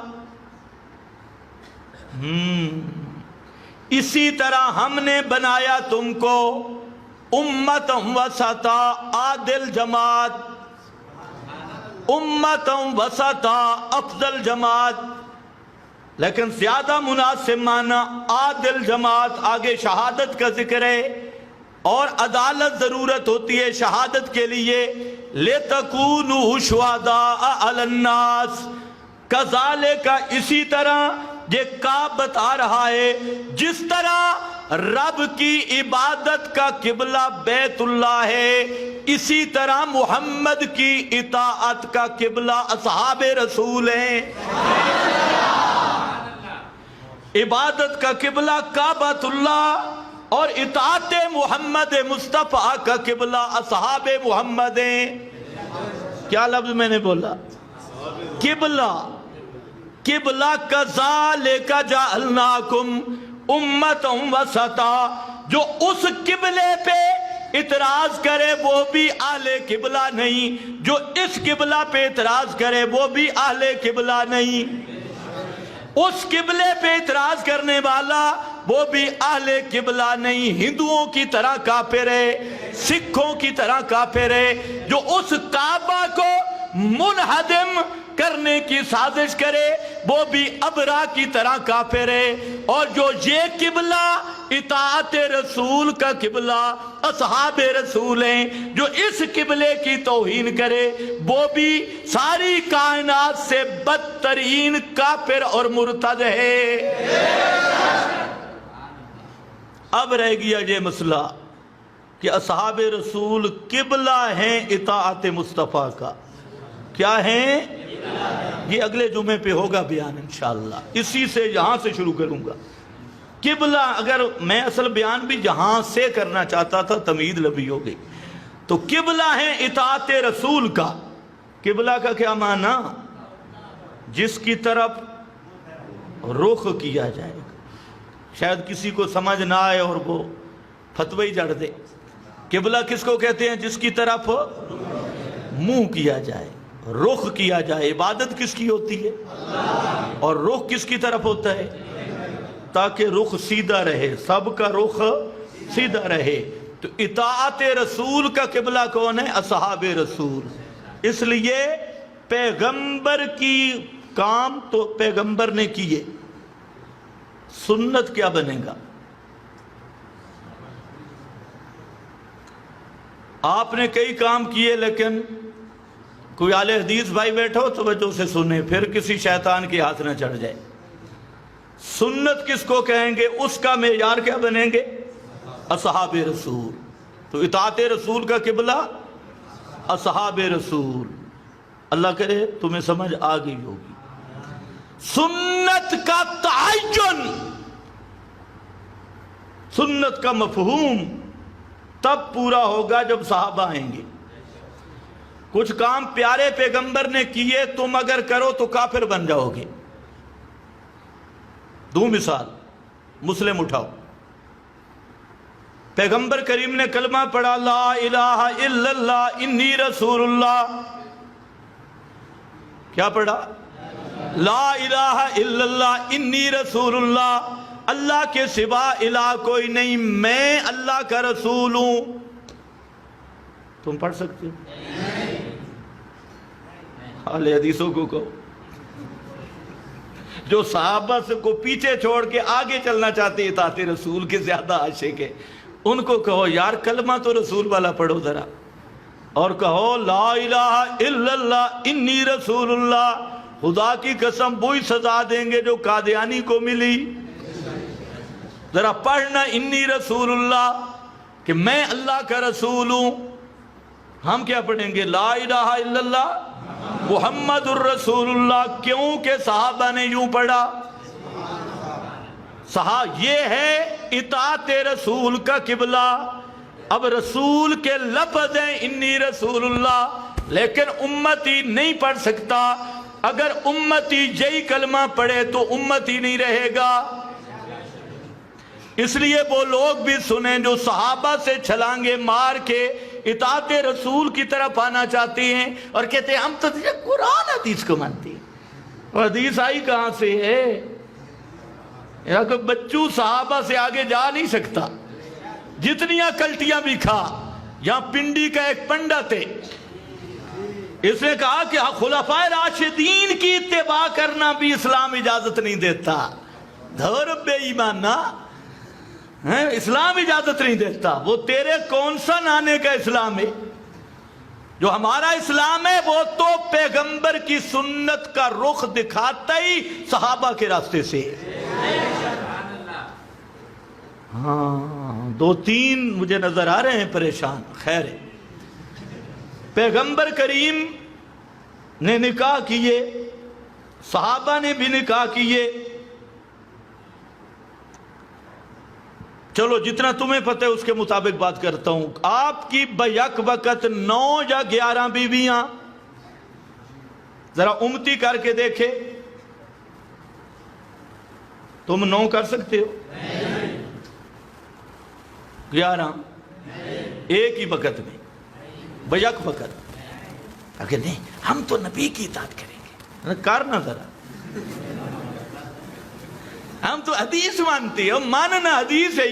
اسی طرح ہم نے بنایا تم کو امت وسطا، عادل جماعت، امت وسطا افضل جماعت، لیکن زیادہ مناسب معنی عادل جماعت۔ آگے شہادت کا ذکر ہے اور عدالت ضرورت ہوتی ہے شہادت کے لیے، لِتَكُونُوا شُهَدَاءَ عَلَى النَّاسِ، کذالک اسی طرح، یہ کعب بتا رہا ہے جس طرح رب کی عبادت کا قبلہ بیت اللہ ہے، اسی طرح محمد کی اطاعت کا قبلہ اصحاب رسول ہیں۔ عبادت کا قبلہ کعبۃ اللہ اور اطاعت محمد مصطفیٰ کا قبلہ اصحاب محمد ہیں۔ کیا لفظ میں نے بولا؟ قبلہ، قبلہ کذالک جعلناکم امۃ وسطا، جو اس قبلے پہ اعتراض کرے وہ بھی اہل قبلہ نہیں، جو اس قبلہ پہ اعتراض کرے وہ بھی اہل قبلہ نہیں، اس قبلے پہ اعتراض کرنے والا وہ بھی اہل قبلہ نہیں، ہندوؤں کی طرح کافر ہے، سکھوں کی طرح کافر ہے، جو اس کعبہ کو منہدم کرنے کی سازش کرے وہ بھی ابرا کی طرح کافر ہے، اور جو یہ قبلہ اطاعت رسول کا قبلہ اصحاب رسول ہیں، جو اس قبلے کی توہین کرے وہ بھی ساری کائنات سے بدترین کافر اور مرتد ہے۔ اب رہ گیا یہ مسئلہ کہ اصحاب رسول قبلہ ہیں اطاعت مصطفیٰ کا، کیا ہیں؟ یہ اگلے جمعے پہ ہوگا بیان انشاءاللہ، اسی سے یہاں سے شروع کروں گا۔ قبلہ، اگر میں اصل بیان بھی یہاں سے کرنا چاہتا تھا تمہید لبی ہو گئی، تو قبلہ ہیں اطاعت رسول کا۔ قبلہ کا کیا معنی؟ جس کی طرف رخ کیا جائے گا۔ شاید کسی کو سمجھ نہ آئے اور وہ فتوی جڑ دے۔ قبلہ کس کو کہتے ہیں؟ جس کی طرف منہ کیا جائے، رخ کیا جائے۔ عبادت کس کی ہوتی ہے؟ اور رخ کس کی طرف ہوتا ہے؟ تاکہ رخ سیدھا رہے، سب کا رخ سیدھا رہے۔ تو اطاعت رسول کا قبلہ کون ہے؟ اصحاب رسول۔ اس لیے پیغمبر کی کام تو پیغمبر نے کیے، سنت کیا بنے گا؟ آپ نے کئی کام کیے، لیکن کوئی اہل حدیث بھائی بیٹھا ہو توجہ سے سنیں، پھر کسی شیطان کے ہاتھ نہ چڑھ جائے۔ سنت کس کو کہیں گے؟ اس کا معیار کیا بنیں گے؟ اصحاب رسول۔ تو اطاعت رسول کا قبلہ اصحاب رسول۔ اللہ کرے تمہیں سمجھ آ گئی ہوگی۔ سنت کا تعین، سنت کا مفہوم تب پورا ہوگا جب صحابہ آئیں گے۔ کچھ کام پیارے پیغمبر نے کیے، تم اگر کرو تو کافر بن جاؤ گے۔ دو مثال، مسلم اٹھاؤ۔ پیغمبر کریم نے کلمہ پڑھا، لا الہ الا اللہ انی رسول اللہ۔ کیا پڑھا؟ لا الہ الا اللہ انی رسول اللہ، اللہ کے سوا الہ کوئی نہیں، میں اللہ کا رسول ہوں۔ تم پڑھ سکتے ہو؟ اہل حدیثوں کو کہو، جو صحابہ سے کو پیچھے چھوڑ کے آگے چلنا چاہتے اطاعت رسول کے زیادہ عاشق ہے، ان کو کہو یار کلمہ تو رسول والا پڑھو ذرا، اور کہو لا الہ الا اللہ انی رسول اللہ۔ خدا کی قسم وہی سزا دیں گے جو قادیانی کو ملی۔ ذرا پڑھنا انی رسول اللہ، کہ میں اللہ کا رسول ہوں۔ ہم کیا پڑھیں گے؟ لا الہ الا اللہ محمد الرسول اللہ۔ کیوں کہ صحابہ نے یوں پڑھا، یہ ہے اطاعت رسول کا قبلہ. اب رسول کے لفظ ہیں انی رسول اللہ، لیکن امتی نہیں پڑھ سکتا. اگر امتی یہی کلمہ پڑھے تو امتی نہیں رہے گا. اس لیے وہ لوگ بھی سنیں جو صحابہ سے چھلانگے مار کے اطاعت رسول کی طرف آنا چاہتے ہیں اور کہتے ہیں ہم تو قرآن حدیث کو مانتے ہیں. اور حدیث آئی کہاں سے ہے؟ یا کوئی بچوں صحابہ سے آگے جا نہیں سکتا. جتنیاں کلٹیاں بھی کھا. یہاں پنڈی کا ایک پنڈت ہے، اس نے کہا کہ خلفائے راشدین کی اتباع کرنا بھی اسلام اجازت نہیں دیتا. دھور بے ایمانہ، اسلام اجازت نہیں دیتا. وہ تیرے کون سا نانے کا اسلام ہے؟ جو ہمارا اسلام ہے وہ تو پیغمبر کی سنت کا رخ دکھاتا ہی صحابہ کے راستے سے. ہاں 2-3 مجھے نظر آ رہے ہیں پریشان. خیر ہے، پیغمبر کریم نے نکاح کیے، صحابہ نے بھی نکاح کیے. چلو جتنا تمہیں پتہ ہے اس کے مطابق بات کرتا ہوں. آپ کی بیک وقت 9 یا 11 بیویاں، ذرا امتی کر کے دیکھے. تم 9 کر سکتے ہو؟ 11 ایک ہی وقت میں، بیک وقت. اگر نہیں ہم تو نبی کی اطاعت کریں گے. کرنا ذرا، ہم تو حدیث مانتے ہیں. ماننا حدیث ہے،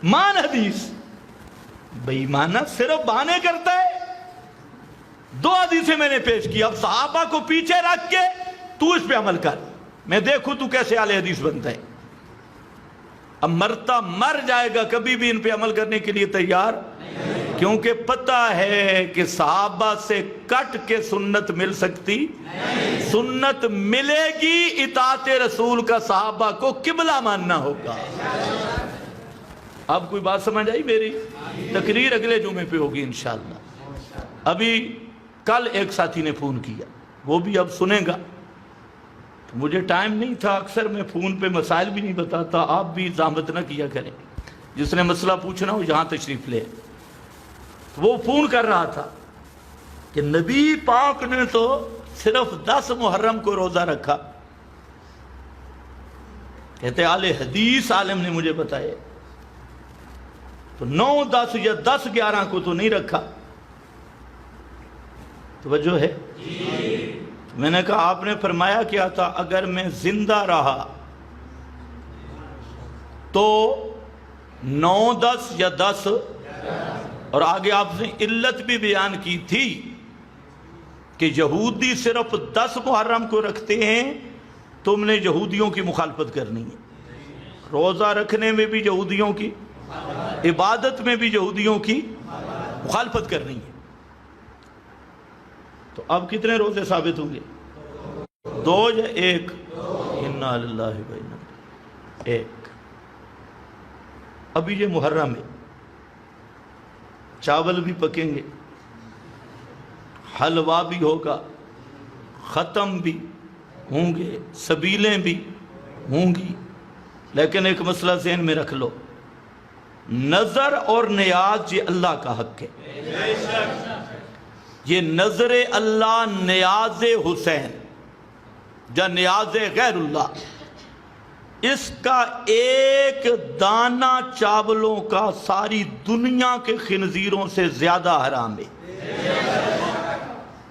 مان حدیث. بھئی مانا صرف بہانے کرتا ہے. 2 حدیثیں میں نے پیش کی. اب صحابہ کو پیچھے رکھ کے تو اس پہ عمل کر، میں دیکھوں تو کیسے اہل حدیث بنتا ہے. اب مرتا مر جائے گا، کبھی بھی ان پہ عمل کرنے کے لیے تیار، کیونکہ پتہ ہے کہ صحابہ سے کٹ کے سنت مل سکتی. سنت ملے گی اطاعت رسول کا صحابہ کو قبلہ ماننا ہوگا. اب کوئی بات سمجھ آئی میری؟ تقریر اگلے جمعے پہ ہوگی انشاءاللہ. ابھی کل ایک ساتھی نے فون کیا، وہ بھی اب سنے گا. مجھے ٹائم نہیں تھا، اکثر میں فون پہ مسائل بھی نہیں بتاتا. آپ بھی زحمت نہ کیا کریں، جس نے مسئلہ پوچھنا ہو یہاں تشریف لے. وہ فون کر رہا تھا کہ نبی پاک نے تو صرف 10 محرم کو روزہ رکھا. کہتے اہل حدیث عالم نے مجھے بتایا تو 9, 10 یا 10, 11 کو تو نہیں رکھا. توجہ ہے؟ میں نے کہا آپ نے فرمایا کیا تھا؟ اگر میں زندہ رہا تو 9, 10 یا 10. اور آگے آپ نے علت بھی بیان کی تھی کہ یہودی صرف 10 محرم کو رکھتے ہیں، تم نے یہودیوں کی مخالفت کرنی ہے. روزہ رکھنے میں بھی یہودیوں کی، عبادت میں بھی یہودیوں کی مخالفت کرنی ہے. تو اب کتنے روزے ثابت ہوں گے؟ 2 یا 1؟ انا للہ و انا الیہ 1. ابھی یہ محرم ہے، چاول بھی پکیں گے، حلوہ بھی ہوگا، ختم بھی ہوں گے، سبیلیں بھی ہوں گی. لیکن ایک مسئلہ ذہن میں رکھ لو، نظر اور نیاز یہ اللہ کا حق ہے. یہ نظر اللہ، نیاز حسین یا نیاز غیر اللہ، اس کا ایک دانہ چاولوں کا ساری دنیا کے خنزیروں سے زیادہ حرام ہے.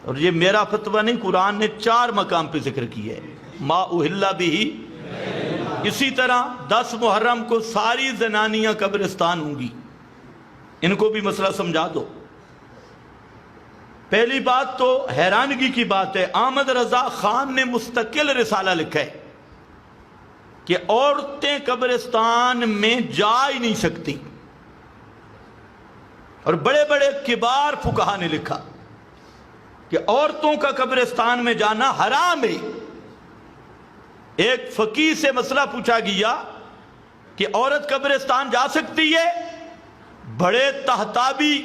اور یہ میرا فتویٰ نہیں، قرآن نے 4 مقام پہ ذکر کیا ہے. ما اہل بہ. اسی طرح 10 محرم کو ساری زنانیاں قبرستان ہوں گی. ان کو بھی مسئلہ سمجھا دو. پہلی بات تو حیرانگی کی بات ہے، احمد رضا خان نے مستقل رسالہ لکھا ہے کہ عورتیں قبرستان میں جا ہی نہیں سکتی. اور بڑے بڑے کبار فقہا نے لکھا کہ عورتوں کا قبرستان میں جانا حرام ہے. ایک فقیہ سے مسئلہ پوچھا گیا کہ عورت قبرستان جا سکتی ہے؟ بڑے تہتابی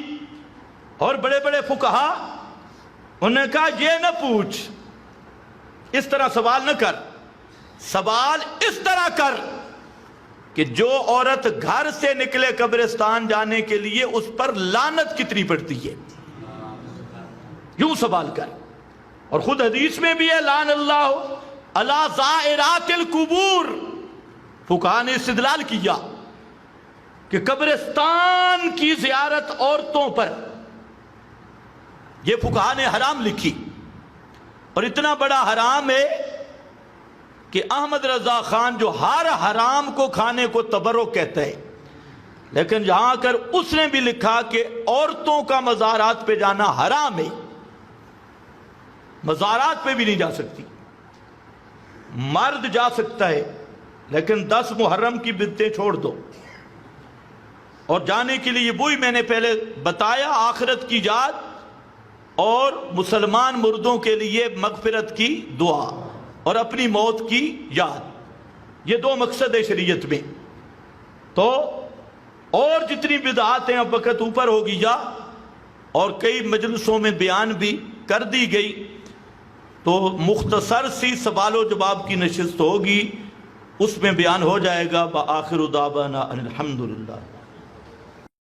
اور بڑے بڑے فقہا انہوں نے کہا یہ نہ پوچھ، اس طرح سوال نہ کر. سوال اس طرح کر کہ جو عورت گھر سے نکلے قبرستان جانے کے لیے اس پر لعنت کتنی پڑتی ہے، یوں سوال کر۔ اور خود حدیث میں بھی ہے لعن اللہ علی زائرات القبور۔ فقہاء نے استدلال کیا کہ قبرستان کی زیارت عورتوں پر یہ فقہاء نے حرام لکھی، اور اتنا بڑا حرام ہے کہ احمد رضا خان جو ہر حرام کو کھانے کو تبرک کہتا ہے، لیکن جہاں کر اس نے بھی لکھا کہ عورتوں کا مزارات پہ جانا حرام ہے، مزارات پہ بھی نہیں جا سکتی، مرد جا سکتا ہے لیکن 10 محرم کی بدعتیں چھوڑ دو، اور جانے کے لیے وہی میں نے پہلے بتایا، آخرت کی یاد اور مسلمان مردوں کے لیے مغفرت کی دعا اور اپنی موت کی یاد، یہ 2 مقصد ہے شریعت میں۔ تو اور جتنی بدعات ہیں اب وقت اوپر ہوگی جا، اور کئی مجلسوں میں بیان بھی کر دی گئی، تو مختصر سی سوال و جواب کی نشست ہوگی، اس میں بیان ہو جائے گا۔ وآخر دعوانا ان الحمدللہ۔